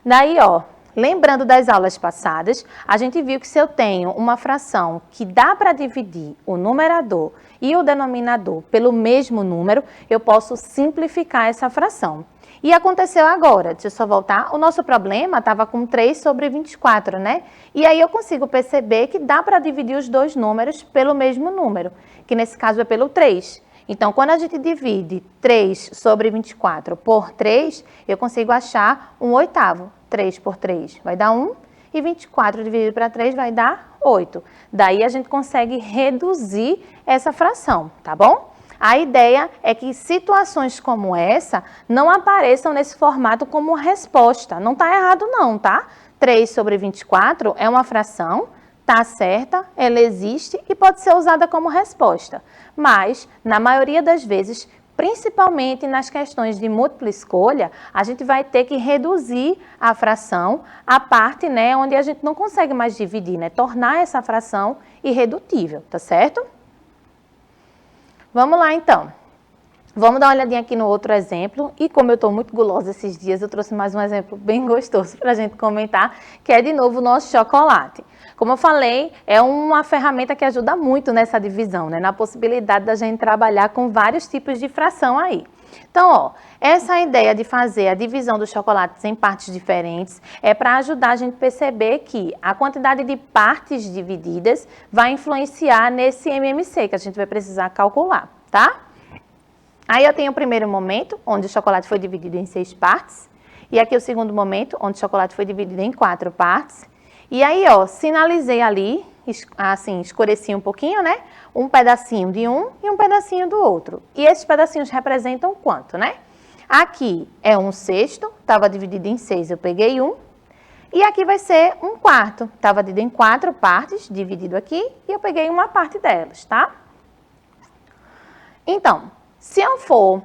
S4: Daí, ó, lembrando das aulas passadas, a gente viu que se eu tenho uma fração que dá para dividir o numerador e o denominador pelo mesmo número, eu posso simplificar essa fração. E aconteceu agora, deixa eu só voltar, o nosso problema estava com 3 sobre 24, né? E aí eu consigo perceber que dá para dividir os dois números pelo mesmo número, que nesse caso é pelo 3. Então, quando a gente divide 3 sobre 24 por 3, eu consigo achar 1/8. 3 por 3 vai dar 1, e 24 dividido para 3 vai dar 8. Daí a gente consegue reduzir essa fração, tá bom? A ideia é que situações como essa não apareçam nesse formato como resposta. Não está errado não, tá? 3 sobre 24 é uma fração, está certa, ela existe e pode ser usada como resposta. Mas, na maioria das vezes, principalmente nas questões de múltipla escolha, a gente vai ter que reduzir a fração, a parte, né, onde a gente não consegue mais dividir, né? Tornar essa fração irredutível, tá certo? Vamos lá, então. Vamos dar uma olhadinha aqui no outro exemplo. E como eu estou muito gulosa esses dias, eu trouxe mais um exemplo bem gostoso para a gente comentar, que é, de novo, o nosso chocolate. Como eu falei, é uma ferramenta que ajuda muito nessa divisão, né? Na possibilidade da gente trabalhar com vários tipos de fração aí. Então, ó, essa ideia de fazer a divisão dos chocolates em partes diferentes é para ajudar a gente a perceber que a quantidade de partes divididas vai influenciar nesse MMC que a gente vai precisar calcular, tá? Aí eu tenho o primeiro momento, onde o chocolate foi dividido em 6 partes, e aqui o segundo momento, onde o chocolate foi dividido em 4 partes. E aí, ó, sinalizei ali, assim, escureci um pouquinho, né? Um pedacinho de um e um pedacinho do outro. E esses pedacinhos representam quanto, né? Aqui é 1/6, estava dividido em 6, eu peguei 1. E aqui vai ser 1/4, estava dividido em 4 partes, dividido aqui, e eu peguei uma parte delas, tá? Então, se eu for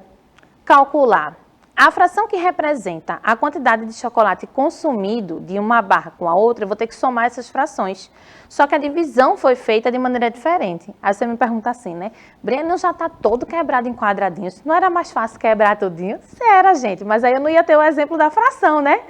S4: calcular a fração que representa a quantidade de chocolate consumido de uma barra com a outra, eu vou ter que somar essas frações. Só que a divisão foi feita de maneira diferente. Aí você me pergunta assim, né? Breno já está todo quebrado em quadradinhos. Não era mais fácil quebrar tudinho? Era, gente, mas aí eu não ia ter o exemplo da fração, né?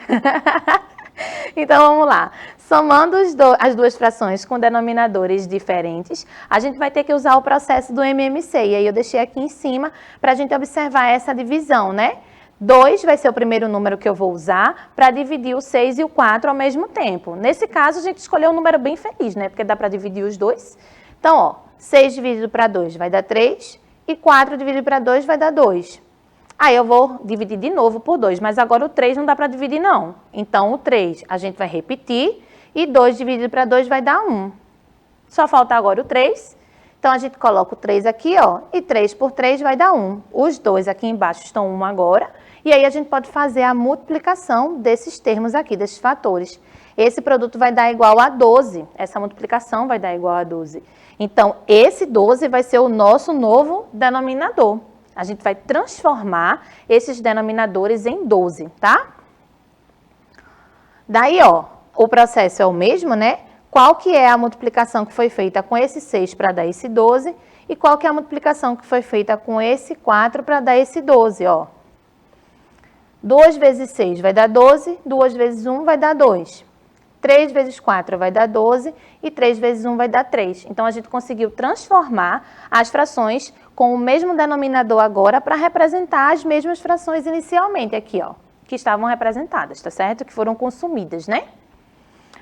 S4: Então, vamos lá. Somando as duas frações com denominadores diferentes, a gente vai ter que usar o processo do MMC. E aí eu deixei aqui em cima para a gente observar essa divisão, né? 2 vai ser o primeiro número que eu vou usar para dividir o 6 e o 4 ao mesmo tempo. Nesse caso, a gente escolheu um número bem feliz, né? Porque dá para dividir os dois. Então, ó, 6 dividido para 2 vai dar 3 e 4 dividido para 2 vai dar 2. Aí eu vou dividir de novo por 2, mas agora o 3 não dá para dividir não. Então, o 3 a gente vai repetir e 2 dividido para 2 vai dar 1. Só falta agora o 3. Então, a gente coloca o 3 aqui, ó, e 3 por 3 vai dar 1. Os dois aqui embaixo estão 1 agora. E aí, a gente pode fazer a multiplicação desses termos aqui, desses fatores. Esse produto vai dar igual a 12. Essa multiplicação vai dar igual a 12. Então, esse 12 vai ser o nosso novo denominador. A gente vai transformar esses denominadores em 12, tá? Daí, ó, o processo é o mesmo, né? Qual que é a multiplicação que foi feita com esse 6 para dar esse 12 e qual que é a multiplicação que foi feita com esse 4 para dar esse 12, ó. 2 vezes 6 vai dar 12, 2 vezes 1 vai dar 2. 3 vezes 4 vai dar 12 e 3 vezes 1 vai dar 3. Então, a gente conseguiu transformar as frações com o mesmo denominador agora para representar as mesmas frações inicialmente aqui, ó, que estavam representadas, tá certo? Que foram consumidas, né?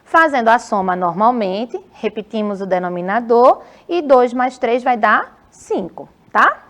S4: Fazendo a soma normalmente, repetimos o denominador e 2 mais 3 vai dar 5, tá?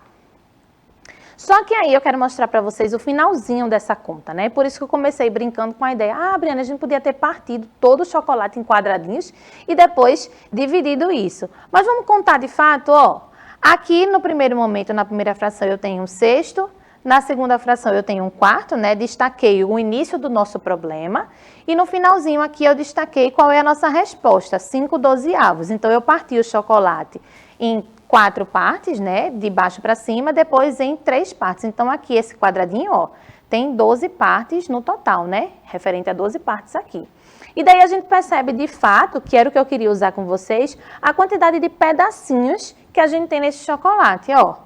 S4: Só que aí eu quero mostrar para vocês o finalzinho dessa conta, né? Por isso que eu comecei brincando com a ideia. Ah, Briana, a gente podia ter partido todo o chocolate em quadradinhos e depois dividido isso. Mas vamos contar de fato, ó. Aqui no primeiro momento, na primeira fração, eu tenho um sexto. Na segunda fração, eu tenho um quarto, né? Destaquei o início do nosso problema. E no finalzinho aqui, eu destaquei qual é a nossa resposta, 5/12. Então, eu parti o chocolate em 4 partes, né? De baixo para cima, depois em 3 partes. Então, aqui, esse quadradinho, ó, tem 12 partes no total, né? Referente a 12 partes aqui. E daí a gente percebe, de fato, que era o que eu queria usar com vocês, a quantidade de pedacinhos que a gente tem nesse chocolate, ó.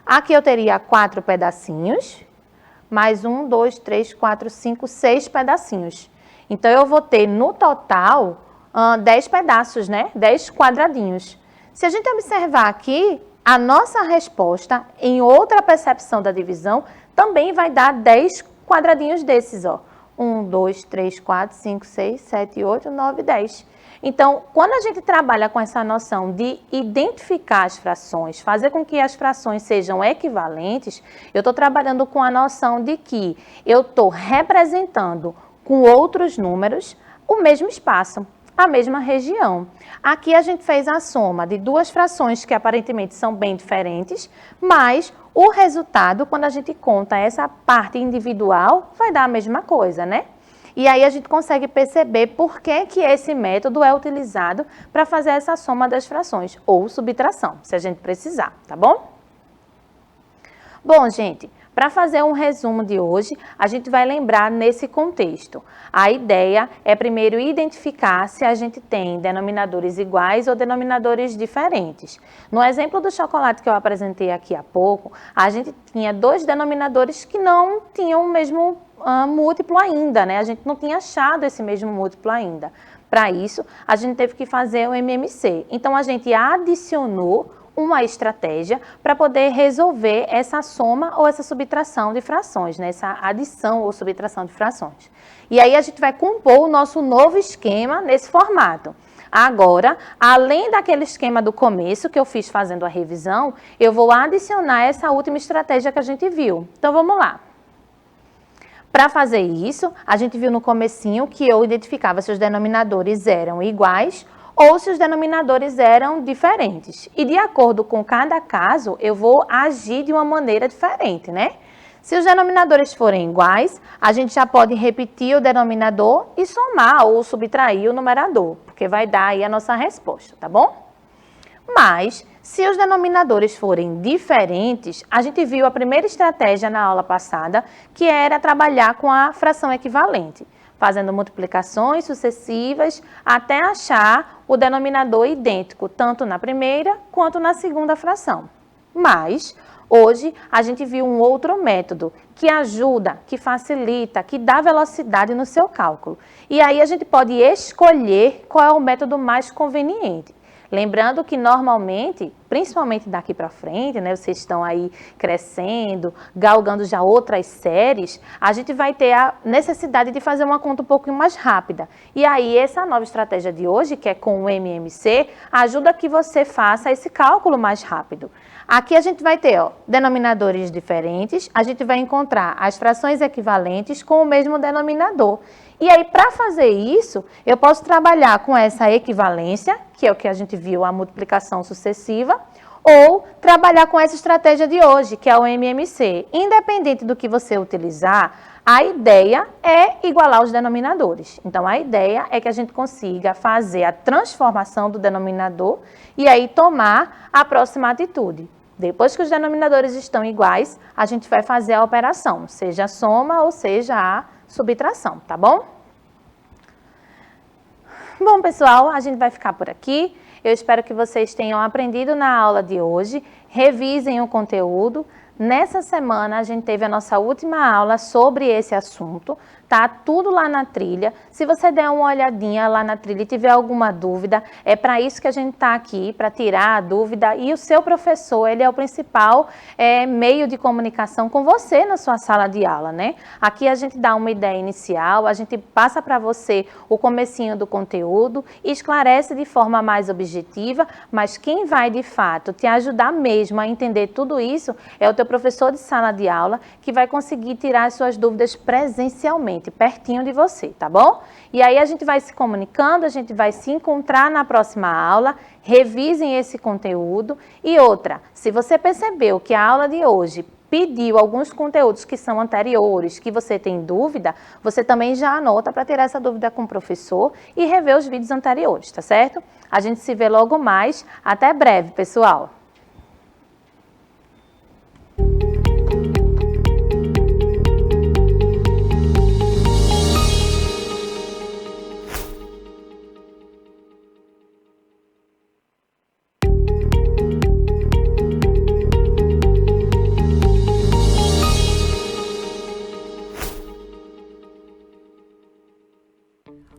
S4: Aqui eu teria 4 pedacinhos, mais 1, 2, 3, 4, 5, 6 pedacinhos. Então, eu vou ter no total 10 pedaços, né? 10 quadradinhos. Se a gente observar aqui, a nossa resposta, em outra percepção da divisão, também vai dar 10 quadradinhos desses, ó. 1, 2, 3, 4, 5, 6, 7, 8, 9, 10. Então, quando a gente trabalha com essa noção de identificar as frações, fazer com que as frações sejam equivalentes, eu estou trabalhando com a noção de que eu estou representando com outros números o mesmo espaço, a mesma região. Aqui a gente fez a soma de 2 frações que aparentemente são bem diferentes, mas o resultado, quando a gente conta essa parte individual, vai dar a mesma coisa, né? E aí a gente consegue perceber por que esse método é utilizado para fazer essa soma das frações, ou subtração, se a gente precisar, tá bom? Bom, gente, para fazer um resumo de hoje, a gente vai lembrar nesse contexto. A ideia é primeiro identificar se a gente tem denominadores iguais ou denominadores diferentes. No exemplo do chocolate que eu apresentei aqui há pouco, a gente tinha 2 denominadores que não tinham o mesmo múltiplo ainda, né? A gente não tinha achado esse mesmo múltiplo ainda. Para isso, a gente teve que fazer o MMC. Então, a gente adicionou uma estratégia para poder resolver essa soma ou essa subtração de frações, né? Essa adição ou subtração de frações. E aí, a gente vai compor o nosso novo esquema nesse formato. Agora, além daquele esquema do começo que eu fiz fazendo a revisão, eu vou adicionar essa última estratégia que a gente viu. Então, vamos lá. Para fazer isso, a gente viu no comecinho que eu identificava se os denominadores eram iguais ou se os denominadores eram diferentes. E de acordo com cada caso, eu vou agir de uma maneira diferente, né? Se os denominadores forem iguais, a gente já pode repetir o denominador e somar ou subtrair o numerador, porque vai dar aí a nossa resposta, tá bom? Mas, se os denominadores forem diferentes, a gente viu a primeira estratégia na aula passada, que era trabalhar com a fração equivalente, fazendo multiplicações sucessivas até achar o denominador idêntico, tanto na primeira quanto na segunda fração. Mas, hoje, a gente viu um outro método que ajuda, que facilita, que dá velocidade no seu cálculo. E aí a gente pode escolher qual é o método mais conveniente. Lembrando que normalmente, principalmente daqui para frente, né, vocês estão aí crescendo, galgando já outras séries, a gente vai ter a necessidade de fazer uma conta um pouco mais rápida. E aí essa nova estratégia de hoje, que é com o MMC, ajuda que você faça esse cálculo mais rápido. Aqui a gente vai ter, ó, denominadores diferentes, a gente vai encontrar as frações equivalentes com o mesmo denominador. E aí, para fazer isso, eu posso trabalhar com essa equivalência, que é o que a gente viu, a multiplicação sucessiva, ou trabalhar com essa estratégia de hoje, que é o MMC. Independente do que você utilizar, a ideia é igualar os denominadores. Então, a ideia é que a gente consiga fazer a transformação do denominador e aí tomar a próxima atitude. Depois que os denominadores estão iguais, a gente vai fazer a operação, seja a soma ou seja a subtração, tá bom? Bom, pessoal, a gente vai ficar por aqui. Eu espero que vocês tenham aprendido na aula de hoje. Revisem o conteúdo. Nessa semana, a gente teve a nossa última aula sobre esse assunto. Tá tudo lá na trilha. Se você der uma olhadinha lá na trilha e tiver alguma dúvida, é para isso que a gente está aqui, para tirar a dúvida. E o seu professor, ele é o principal meio de comunicação com você na sua sala de aula, né? Aqui a gente dá uma ideia inicial, a gente passa para você o comecinho do conteúdo, esclarece de forma mais objetiva, mas quem vai de fato te ajudar mesmo a entender tudo isso é o teu professor de sala de aula, que vai conseguir tirar as suas dúvidas presencialmente, pertinho de você, tá bom? E aí a gente vai se comunicando, a gente vai se encontrar na próxima aula, revisem esse conteúdo. E outra, se você percebeu que a aula de hoje pediu alguns conteúdos que são anteriores, que você tem dúvida, você também já anota para tirar essa dúvida com o professor e rever os vídeos anteriores, tá certo? A gente se vê logo mais. Até breve, pessoal!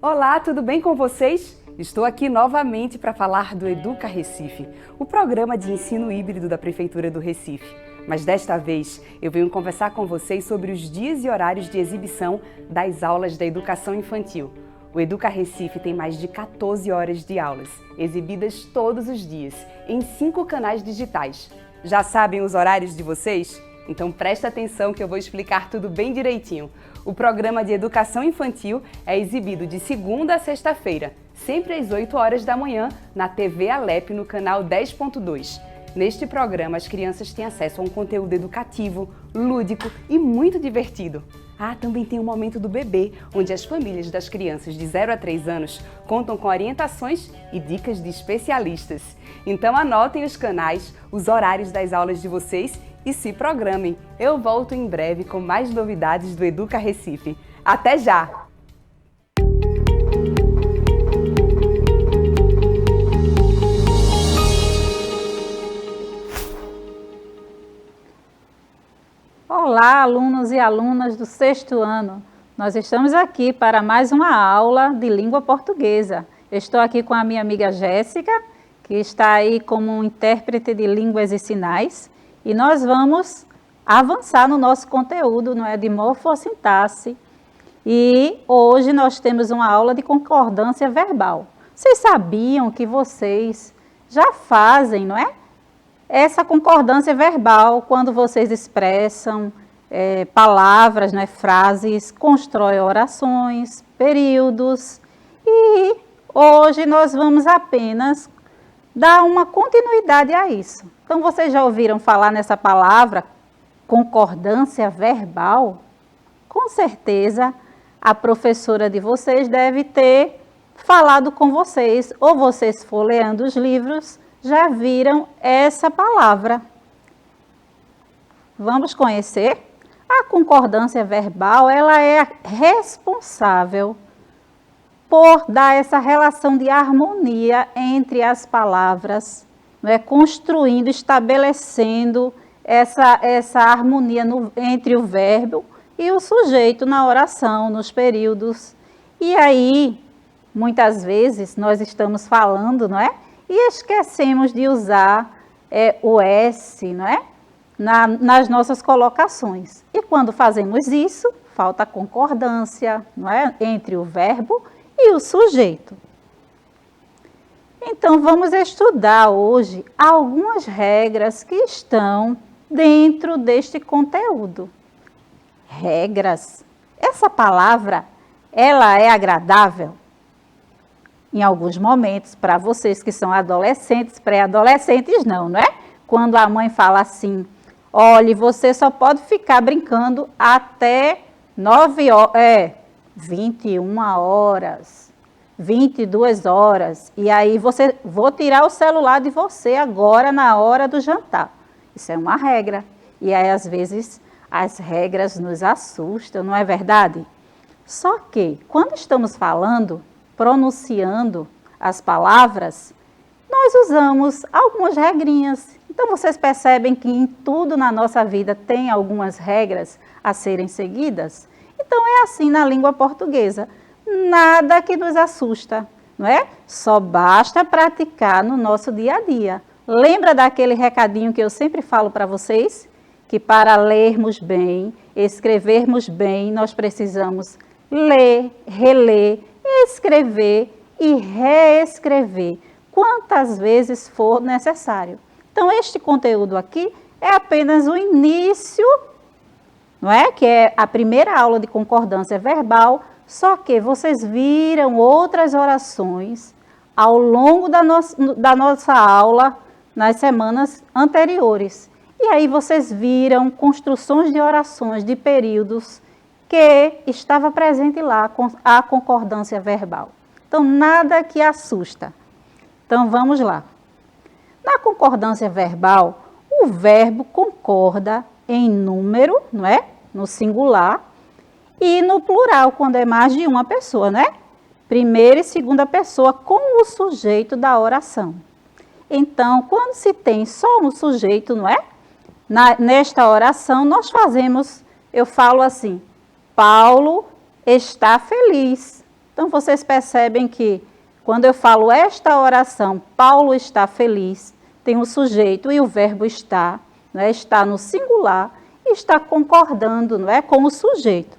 S3: Olá, tudo bem com vocês? Estou aqui novamente para falar do Educa Recife, o programa de ensino híbrido da Prefeitura do Recife. Mas desta vez eu venho conversar com vocês sobre os dias e horários de exibição das aulas da educação infantil. O Educa Recife tem mais de 14 horas de aulas, exibidas todos os dias, em 5 canais digitais. Já sabem os horários de vocês? Então presta atenção que eu vou explicar tudo bem direitinho. O programa de educação infantil é exibido de segunda a sexta-feira, sempre às 8 horas da manhã, na TV Alep, no canal 10.2. Neste programa, as crianças têm acesso a um conteúdo educativo, lúdico e muito divertido. Também tem o Momento do Bebê, onde as famílias das crianças de 0 a 3 anos contam com orientações e dicas de especialistas. Então anotem os canais, os horários das aulas de vocês e se programem. Eu volto em breve com mais novidades do Educa Recife. Até já!
S5: Olá, alunos e alunas do 6º ano. Nós estamos aqui para mais uma aula de língua portuguesa. Eu estou aqui com a minha amiga Jéssica, que está aí como intérprete de línguas e sinais. E nós vamos avançar no nosso conteúdo, não é, de morfossintaxe. E hoje nós temos uma aula de concordância verbal. Vocês sabiam que vocês já fazem, não é? Essa concordância verbal quando vocês expressam palavras, né, frases, constroem orações, períodos. E hoje nós vamos apenas dar uma continuidade a isso. Então, vocês já ouviram falar nessa palavra, concordância verbal? Com certeza, a professora de vocês deve ter falado com vocês, ou vocês folheando os livros, já viram essa palavra. Vamos conhecer? A concordância verbal, ela é responsável por dar essa relação de harmonia entre as palavras, não é? Construindo, estabelecendo essa harmonia entre o verbo e o sujeito na oração, nos períodos. E aí, muitas vezes, nós estamos falando, não é? E esquecemos de usar o S, não é? Nas nossas colocações. E quando fazemos isso, falta concordância, não é? Entre o verbo e o sujeito. Então, vamos estudar hoje algumas regras que estão dentro deste conteúdo. Regras. Essa palavra, ela é agradável? Em alguns momentos, para vocês que são adolescentes, pré-adolescentes não é? Quando a mãe fala assim, olhe, você só pode ficar brincando até 21 horas, 22 horas, e aí vou tirar o celular de você agora na hora do jantar. Isso é uma regra. E aí, às vezes, as regras nos assustam, não é verdade? Só que, quando estamos falando, pronunciando as palavras, nós usamos algumas regrinhas. Então, vocês percebem que em tudo na nossa vida tem algumas regras a serem seguidas? Então, é assim na língua portuguesa. Nada que nos assusta, não é? Só basta praticar no nosso dia a dia. Lembra daquele recadinho que eu sempre falo para vocês? Que para lermos bem, escrevermos bem, nós precisamos ler, reler, escrever e reescrever quantas vezes for necessário. Então, este conteúdo aqui é apenas o início, não é? Que é a primeira aula de concordância verbal, só que vocês viram outras orações ao longo da nossa aula nas semanas anteriores. E aí vocês viram construções de orações de períodos que estava presente lá a concordância verbal. Então, nada que assusta. Então, vamos lá. Na concordância verbal, o verbo concorda em número, não é? No singular, e no plural, quando é mais de uma pessoa, né? Primeira e segunda pessoa com o sujeito da oração. Então, quando se tem só um sujeito, não é? Nesta oração, nós fazemos, eu falo assim, Paulo está feliz. Então, vocês percebem que quando eu falo esta oração, Paulo está feliz, tem o sujeito e o verbo está, não é? Está no singular e está concordando, não é? Com o sujeito.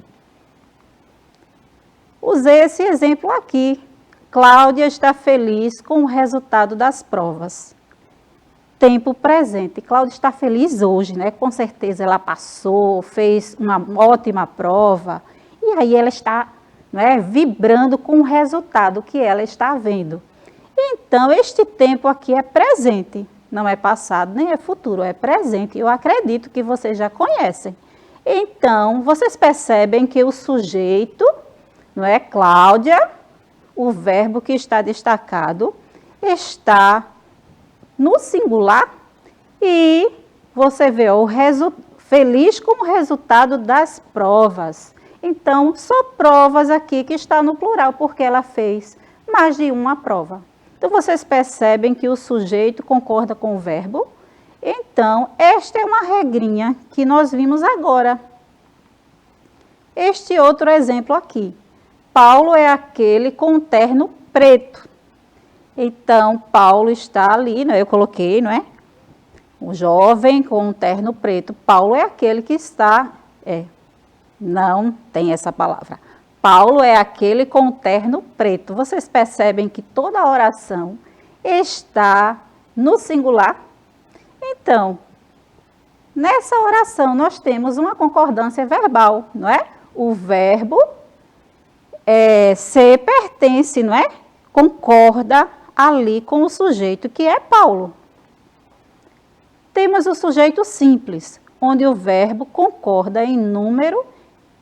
S5: Usei esse exemplo aqui. Cláudia está feliz com o resultado das provas. Tempo presente. Cláudia está feliz hoje, né? Com certeza ela passou, fez uma ótima prova. E aí ela está, não é, vibrando com o resultado que ela está vendo. Então, este tempo aqui é presente. Não é passado, nem é futuro, é presente. Eu acredito que vocês já conhecem. Então, vocês percebem que o sujeito, não é, Cláudia, o verbo que está destacado, está no singular e você vê feliz com o resultado das provas. Então, só provas aqui que está no plural, porque ela fez mais de uma prova. Então, vocês percebem que o sujeito concorda com o verbo. Então, esta é uma regrinha que nós vimos agora. Este outro exemplo aqui. Paulo é aquele com um terno preto. Então, Paulo está ali, né? Eu coloquei, não é? O jovem com um terno preto. Paulo é aquele que está... não tem essa palavra. Paulo é aquele com um terno preto. Vocês percebem que toda a oração está no singular? Então, nessa oração nós temos uma concordância verbal, não é? O verbo se pertence, não é? Concorda ali com o sujeito que é Paulo. Temos o sujeito simples, onde o verbo concorda em número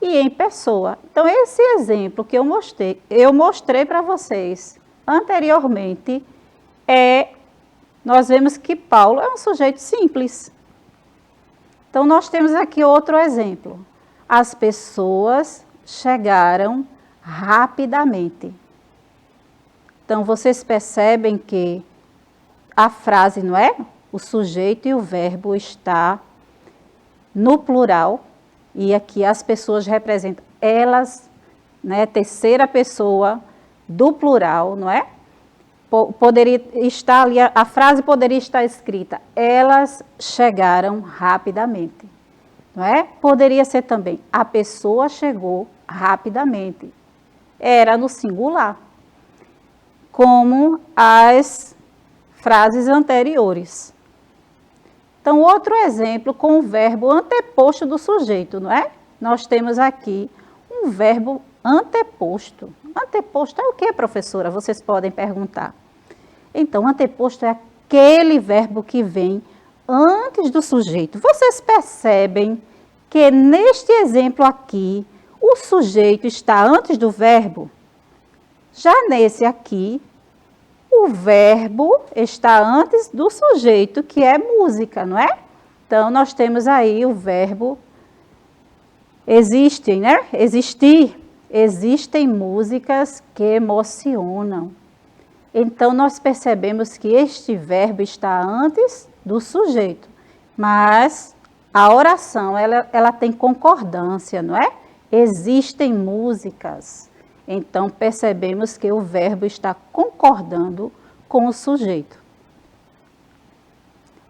S5: e em pessoa. Então, esse exemplo que eu mostrei para vocês anteriormente, nós vemos que Paulo é um sujeito simples. Então, nós temos aqui outro exemplo. As pessoas chegaram rapidamente. Então, vocês percebem que a frase, não é? O sujeito e o verbo está no plural. E aqui as pessoas representam elas, né? Terceira pessoa do plural, não é? Poderia estar ali, a frase poderia estar escrita, elas chegaram rapidamente, não é? Poderia ser também, a pessoa chegou rapidamente. Era no singular, como as frases anteriores. Então, outro exemplo com o verbo anteposto do sujeito, não é? Nós temos aqui um verbo anteposto. Anteposto é o que, professora? Vocês podem perguntar. Então, anteposto é aquele verbo que vem antes do sujeito. Vocês percebem que neste exemplo aqui, o sujeito está antes do verbo? Já nesse aqui, o verbo está antes do sujeito, que é música, não é? Então, nós temos aí o verbo existem, né? Existir. Existem músicas que emocionam. Então, nós percebemos que este verbo está antes do sujeito. Mas a oração, ela tem concordância, não é? existem músicas. Então, percebemos que o verbo está concordando com o sujeito.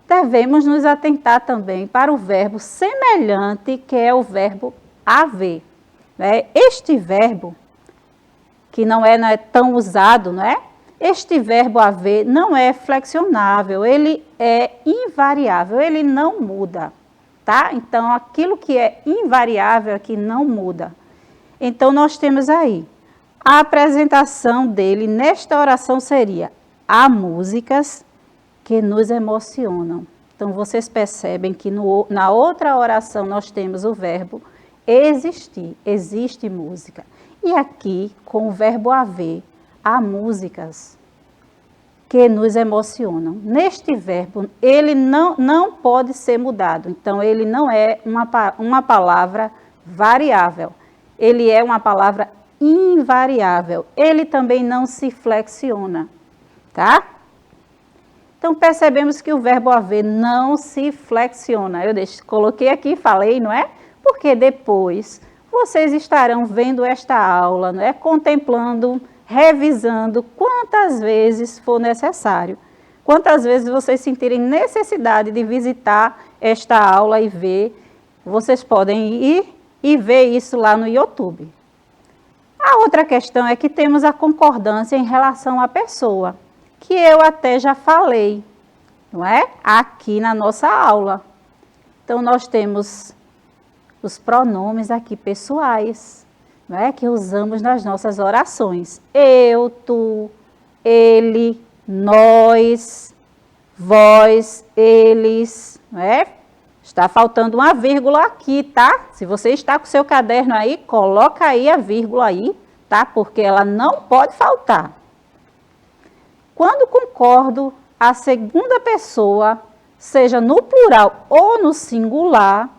S5: Devemos nos atentar também para o verbo semelhante, que é o verbo haver. Este verbo, que não é tão usado, não é? Este verbo haver não é flexionável, ele é invariável, ele não muda, tá? Então, aquilo que é invariável é que não muda. Então, nós temos aí, a apresentação dele nesta oração seria: há músicas que nos emocionam. Então, vocês percebem que na outra oração nós temos o verbo existir, existe música. E aqui, com o verbo haver, há músicas que nos emocionam. Neste verbo, ele não pode ser mudado. Então, ele não é uma palavra variável. Ele é uma palavra invariável. Ele também não se flexiona, tá? Então, percebemos que o verbo haver não se flexiona. Eu coloquei aqui e falei, não é? Porque depois vocês estarão vendo esta aula, não é? Contemplando, revisando quantas vezes for necessário. Quantas vezes vocês sentirem necessidade de visitar esta aula e ver, vocês podem ir e ver isso lá no YouTube. A outra questão é que temos a concordância em relação à pessoa, que eu até já falei, não é? Aqui na nossa aula. Então, nós temos os pronomes aqui pessoais, não é? Que usamos nas nossas orações. Eu, tu, ele, nós, vós, eles, não é? Está faltando uma vírgula aqui, tá? Se você está com o seu caderno aí, coloca aí a vírgula aí, tá? Porque ela não pode faltar. Quando concordo, a segunda pessoa, seja no plural ou no singular,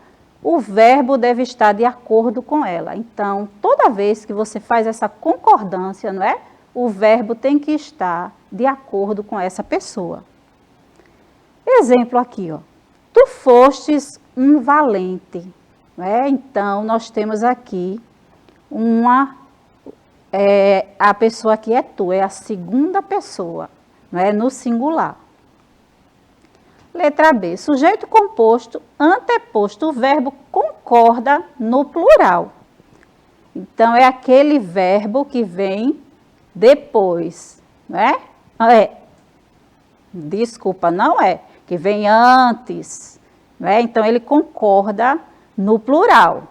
S5: o verbo deve estar de acordo com ela. Então, toda vez que você faz essa concordância, não é? O verbo tem que estar de acordo com essa pessoa. Exemplo aqui, ó. Tu fostes um valente, não é? Então, nós temos aqui a pessoa aqui é tu, é a segunda pessoa, não é? No singular. Letra B, sujeito composto, anteposto, o verbo concorda no plural. Então, é aquele verbo que vem depois, não é? Desculpa, não é. Que vem antes, não é? Então, ele concorda no plural.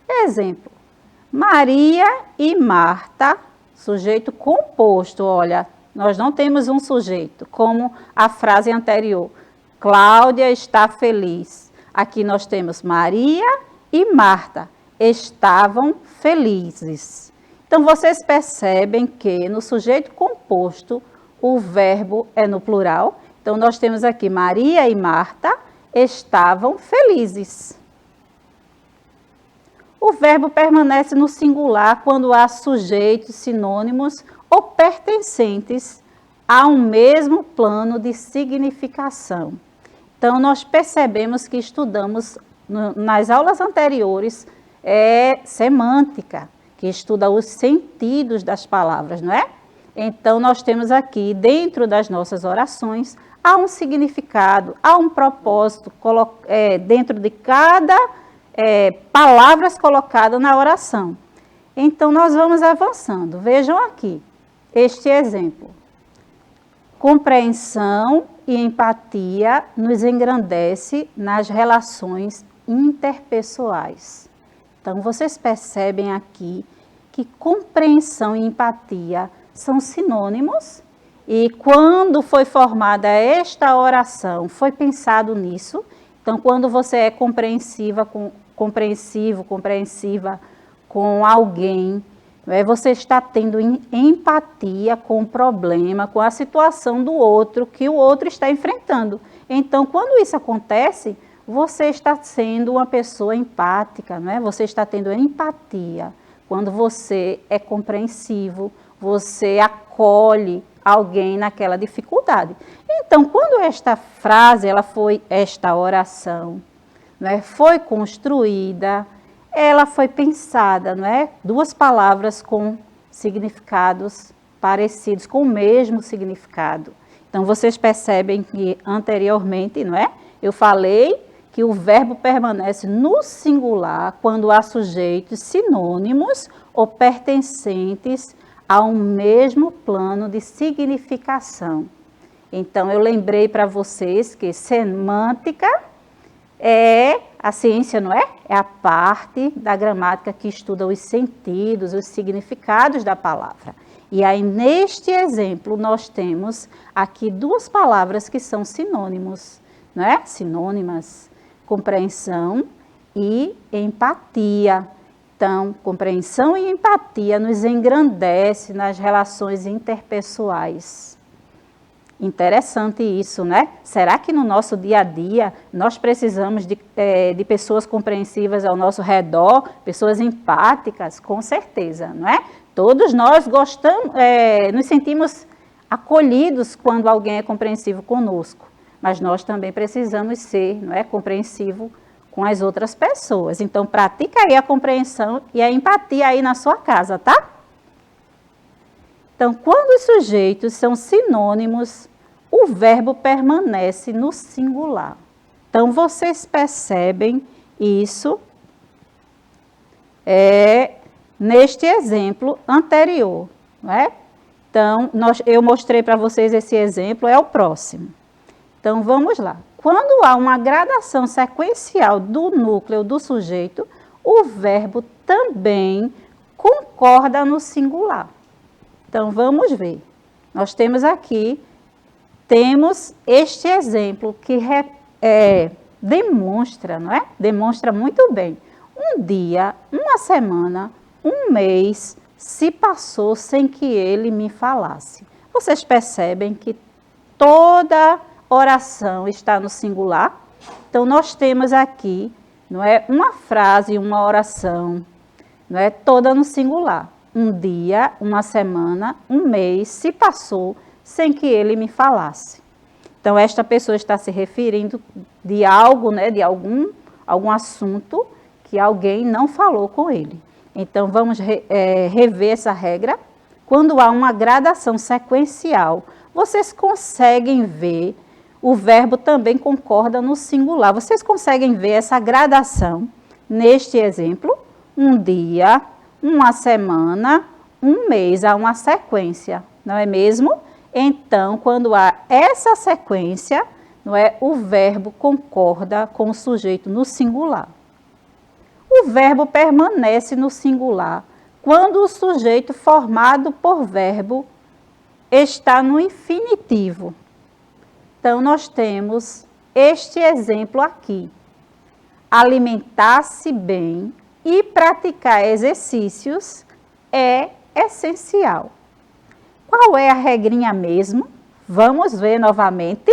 S5: Exemplo, Maria e Marta, sujeito composto, olha, nós não temos um sujeito, como a frase anterior. Cláudia está feliz. Aqui nós temos Maria e Marta, estavam felizes. Então, vocês percebem que no sujeito composto, o verbo é no plural. Então, nós temos aqui Maria e Marta estavam felizes. O verbo permanece no singular quando há sujeitos sinônimos ou pertencentes a um mesmo plano de significação. Então, nós percebemos que estudamos nas aulas anteriores semântica, que estuda os sentidos das palavras, não é? Então, nós temos aqui, dentro das nossas orações, há um significado, há um propósito dentro de cada palavras colocadas na oração. Então, nós vamos avançando. Vejam aqui este exemplo. Compreensão e empatia nos engrandece nas relações interpessoais. Então, vocês percebem aqui que compreensão e empatia são sinônimos e quando foi formada esta oração, foi pensado nisso. Então, quando você é compreensiva com alguém, você está tendo empatia com o problema, com a situação do outro, que o outro está enfrentando. Então, quando isso acontece, você está sendo uma pessoa empática, não é? Você está tendo empatia. Quando você é compreensivo, você acolhe alguém naquela dificuldade. Então, quando esta frase, esta oração, não é, foi construída, ela foi pensada, não é? Duas palavras com significados parecidos, com o mesmo significado. Então, vocês percebem que anteriormente, não é? Eu falei que o verbo permanece no singular quando há sujeitos sinônimos ou pertencentes a um mesmo plano de significação. Então, eu lembrei para vocês que semântica é a ciência, não é? É a parte da gramática que estuda os sentidos, os significados da palavra. E aí, neste exemplo, nós temos aqui duas palavras que são sinônimos, não é? Sinônimas, compreensão e empatia. Então, compreensão e empatia nos engrandece nas relações interpessoais. Interessante isso, né? Será que no nosso dia a dia nós precisamos de pessoas compreensivas ao nosso redor, pessoas empáticas? Com certeza, não é? Todos nós gostamos, nos sentimos acolhidos quando alguém é compreensivo conosco, mas nós também precisamos ser, não é, compreensivo com as outras pessoas. Então, pratica aí a compreensão e a empatia aí na sua casa, tá? Então, quando os sujeitos são sinônimos, o verbo permanece no singular. Então, vocês percebem isso neste exemplo anterior, não é? Então, eu mostrei para vocês esse exemplo, é o próximo. Então, vamos lá. Quando há uma gradação sequencial do núcleo do sujeito, o verbo também concorda no singular. Então, vamos ver. Nós temos este exemplo que demonstra, não é? Demonstra muito bem. Um dia, uma semana, um mês se passou sem que ele me falasse. Vocês percebem que toda oração está no singular? Então, nós temos aqui, não é, uma frase, uma oração, não é, toda no singular. Um dia, uma semana, um mês se passou sem que ele me falasse. Então, esta pessoa está se referindo de algo, né, de algum assunto que alguém não falou com ele. Então, vamos rever essa regra. Quando há uma gradação sequencial, vocês conseguem ver, o verbo também concorda no singular. Vocês conseguem ver essa gradação neste exemplo? Um dia, uma semana, um mês, há uma sequência, não é mesmo? Então, quando há essa sequência, não é, o verbo concorda com o sujeito no singular. O verbo permanece no singular quando o sujeito formado por verbo está no infinitivo. Então, nós temos este exemplo aqui. Alimentar-se bem e praticar exercícios é essencial. Qual é a regrinha mesmo? Vamos ver novamente.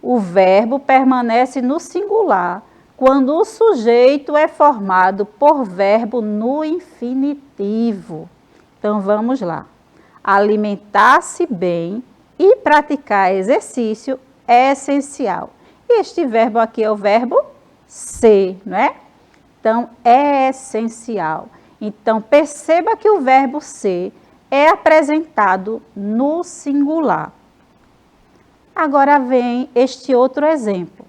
S5: O verbo permanece no singular quando o sujeito é formado por verbo no infinitivo. Então, vamos lá. Alimentar-se bem e praticar exercício é essencial. Este verbo aqui é o verbo ser, não é? Então, é essencial. Então, perceba que o verbo ser é apresentado no singular. Agora vem este outro exemplo.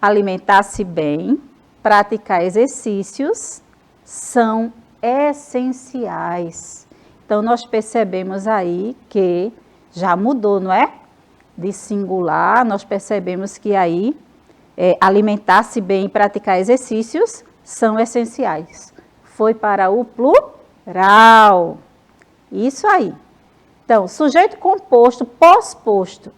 S5: Alimentar-se bem, praticar exercícios são essenciais. Então, nós percebemos aí que já mudou, não é? De singular, nós percebemos que aí alimentar-se bem e praticar exercícios são essenciais. Foi para o plural. Isso aí. Então, sujeito composto, pós-posto.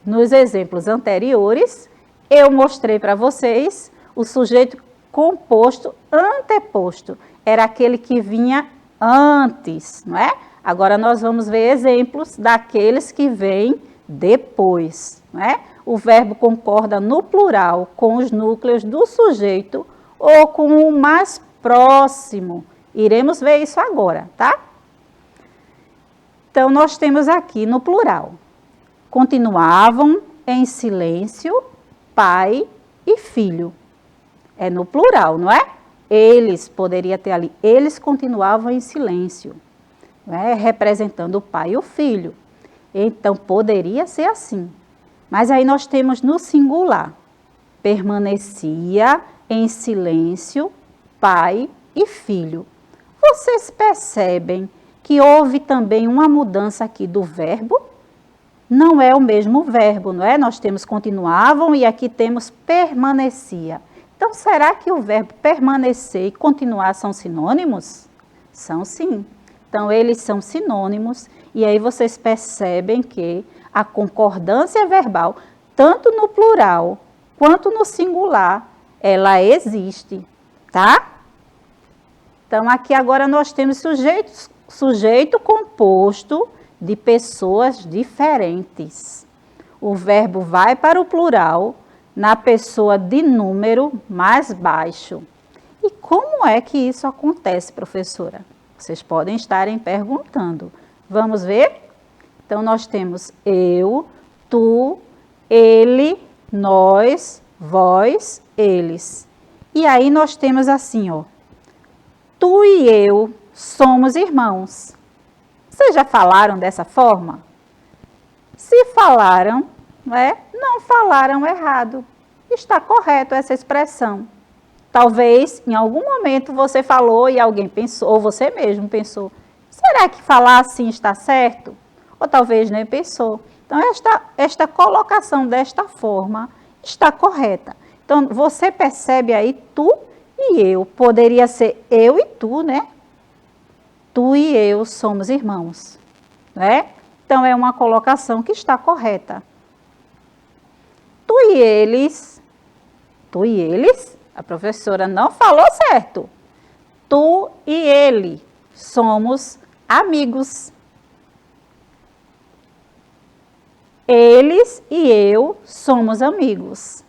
S5: Nos exemplos anteriores, eu mostrei para vocês o sujeito composto anteposto. Era aquele que vinha antes, não é? Agora nós vamos ver exemplos daqueles que vêm depois, não é? O verbo concorda no plural com os núcleos do sujeito ou com o mais próximo. Iremos ver isso agora, tá? Então, nós temos aqui no plural. Continuavam em silêncio pai e filho. É no plural, não é? eles, poderia ter ali, eles continuavam em silêncio, né, representando o pai e o filho. Então, poderia ser assim. Mas aí nós temos no singular, permanecia em silêncio pai e filho. Vocês percebem que houve também uma mudança aqui do verbo? Não é o mesmo verbo, não é? Nós temos continuavam e aqui temos permanecia. Então, será que o verbo permanecer e continuar são sinônimos? São sim. Então, eles são sinônimos e aí vocês percebem que a concordância verbal, tanto no plural quanto no singular, ela existe, tá? Então, aqui agora nós temos sujeito composto de pessoas diferentes. O verbo vai para o plural na pessoa de número mais baixo. E como é que isso acontece, professora? Vocês podem estarem perguntando. Vamos ver? Então, nós temos eu, tu, ele, nós, vós, eles. E aí nós temos assim, ó. Tu e eu somos irmãos. Vocês já falaram dessa forma? Se falaram, não falaram errado. Está correto essa expressão. Talvez em algum momento você falou e alguém pensou, ou você mesmo pensou, será que falar assim está certo? Ou talvez nem pensou. Então, esta colocação desta forma está correta. Então, você percebe aí tu e eu. Poderia ser eu e tu, né? Tu e eu somos irmãos, né? Então, é uma colocação que está correta. Tu e eles, a professora não falou certo. Tu e ele somos amigos. Eles e eu somos amigos.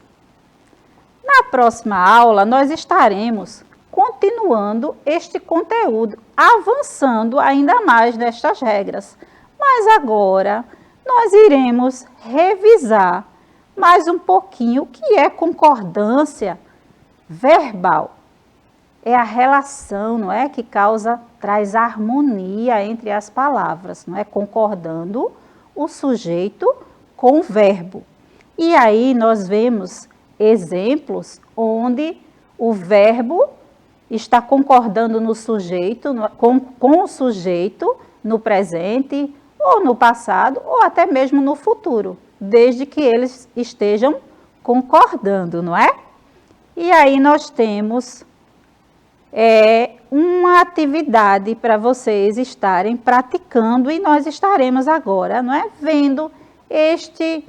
S5: Na próxima aula, nós estaremos continuando este conteúdo, avançando ainda mais nestas regras. Mas agora, nós iremos revisar mais um pouquinho o que é concordância verbal. É a relação, não é, que traz harmonia entre as palavras, não é? Concordando o sujeito com o verbo. E aí nós vemos exemplos onde o verbo está concordando no sujeito, com o sujeito no presente, ou no passado, ou até mesmo no futuro, desde que eles estejam concordando, não é? E aí nós temos uma atividade para vocês estarem praticando e nós estaremos agora, não é? Vendo estes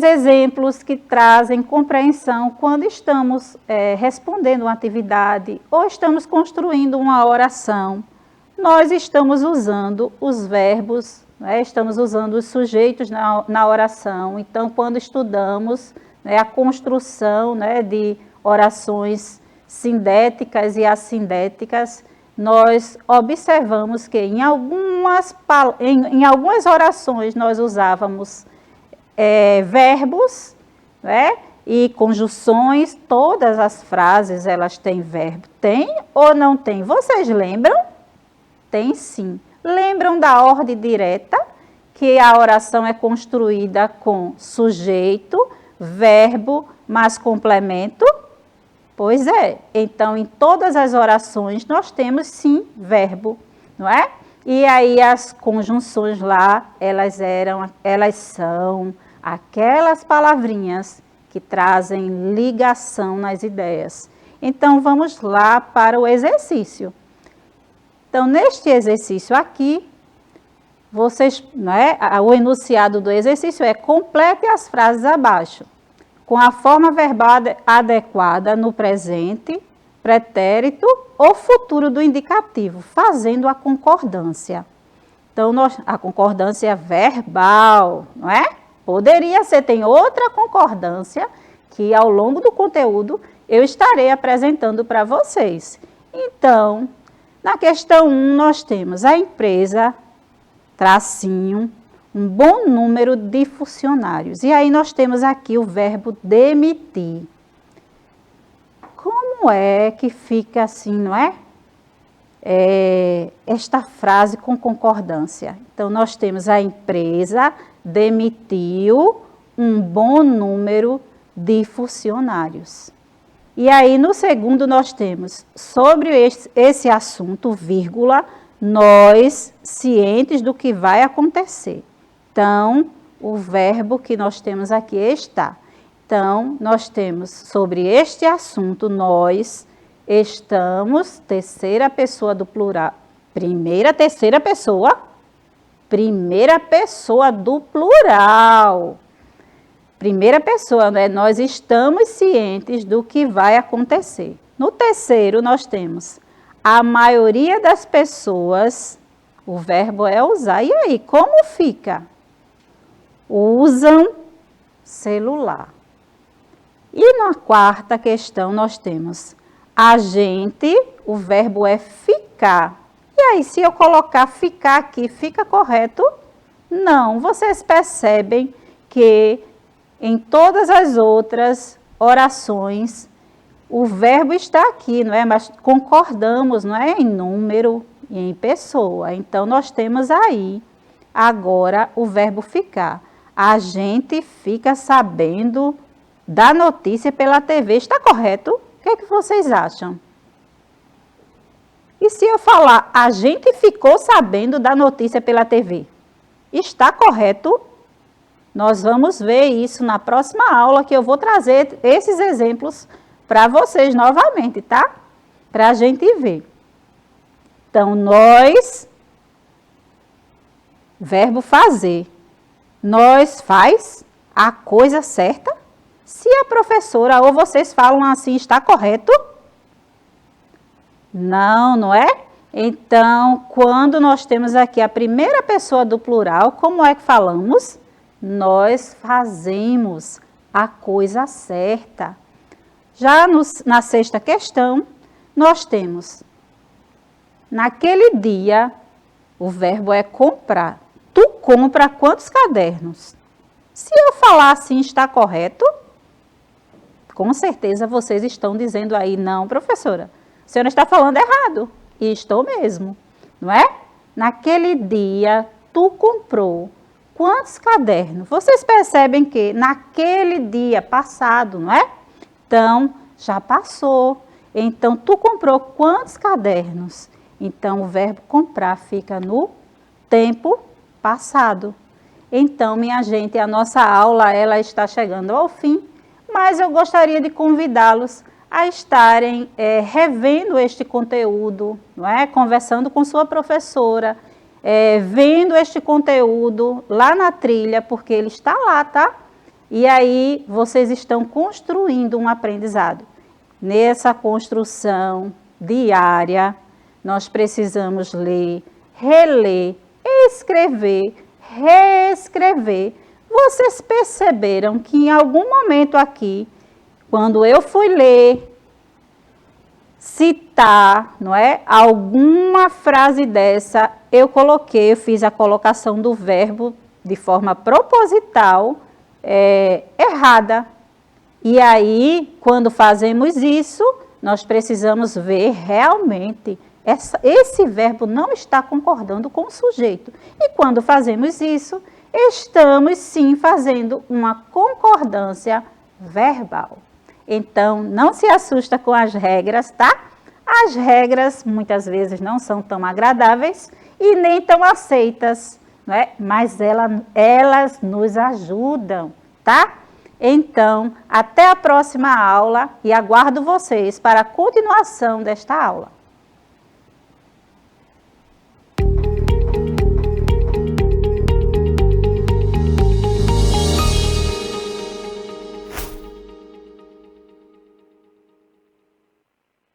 S5: exemplos que trazem compreensão quando estamos respondendo uma atividade ou estamos construindo uma oração. Nós estamos usando os verbos, né? Estamos usando os sujeitos na oração. Então, quando estudamos a construção de orações sindéticas e assindéticas, nós observamos que em algumas orações nós usávamos verbos, né? E conjunções. Todas as frases elas têm verbo. Tem ou não tem? Vocês lembram? Tem sim. Lembram da ordem direta, que a oração é construída com sujeito, verbo, mais complemento? Pois é. Então, em todas as orações nós temos sim verbo, não é? E aí as conjunções lá, elas são aquelas palavrinhas que trazem ligação nas ideias. Então, vamos lá para o exercício. Então, neste exercício aqui, vocês, o enunciado do exercício é: complete as frases abaixo, com a forma verbal adequada no presente, pretérito ou futuro do indicativo, fazendo a concordância. Então, a concordância verbal, não é? Poderia ser, tem outra concordância que ao longo do conteúdo eu estarei apresentando para vocês. Então, na questão 1, nós temos a empresa, tracinho, um bom número de funcionários. E aí nós temos aqui o verbo demitir. como é que fica assim, não é? Esta frase com concordância. Então, nós temos a empresa demitiu um bom número de funcionários. E aí, no segundo, nós temos sobre esse assunto, vírgula, nós cientes do que vai acontecer. Então, o verbo que nós temos aqui está. Então, nós temos sobre este assunto, nós estamos, terceira pessoa do plural, primeira pessoa do plural. Primeira pessoa, né? Nós estamos cientes do que vai acontecer. No terceiro, nós temos a maioria das pessoas, o verbo é usar. E aí, como fica? Usam celular. E na quarta questão, nós temos a gente, o verbo é ficar. E aí, se eu colocar ficar aqui, fica correto? Não. Vocês percebem que em todas as outras orações, o verbo está aqui, não é? Mas concordamos, não é? Em número e em pessoa. Então, nós temos aí, agora, o verbo ficar. A gente fica sabendo da notícia pela TV. Está correto? O que é que vocês acham? E se eu falar, a gente ficou sabendo da notícia pela TV? Está correto? Nós vamos ver isso na próxima aula, que eu vou trazer esses exemplos para vocês novamente, tá? Para a gente ver. Então, nós, verbo fazer. Nós faz a coisa certa? Se a professora ou vocês falam assim, está correto? Não, não é? Então, quando nós temos aqui a primeira pessoa do plural, como é que falamos? Nós fazemos a coisa certa. Já na sexta questão, nós temos, naquele dia, o verbo é comprar. Tu compra quantos cadernos? Se eu falar assim, está correto? Com certeza vocês estão dizendo aí, não, professora, a senhora está falando errado. E estou mesmo, não é? Naquele dia, tu comprou quantos cadernos? Vocês percebem que naquele dia passado, não é? Então, já passou. Então, tu comprou quantos cadernos? Então, o verbo comprar fica no tempo passado. Então, minha gente, a nossa aula ela está chegando ao fim, mas eu gostaria de convidá-los a estarem revendo este conteúdo, não é? Conversando com sua professora, vendo este conteúdo lá na trilha, porque ele está lá, tá? E aí vocês estão construindo um aprendizado. Nessa construção diária, nós precisamos ler, reler, escrever, reescrever. Vocês perceberam que em algum momento aqui, quando eu fui ler, citar, não é? Alguma frase dessa, eu fiz a colocação do verbo de forma proposital, errada. E aí, quando fazemos isso, nós precisamos ver realmente, esse verbo não está concordando com o sujeito. E quando fazemos isso, estamos sim fazendo uma concordância verbal. Então, não se assusta com as regras, tá? As regras muitas vezes não são tão agradáveis e nem tão aceitas, não é? Mas elas nos ajudam, tá? Então, até a próxima aula e aguardo vocês para a continuação desta aula.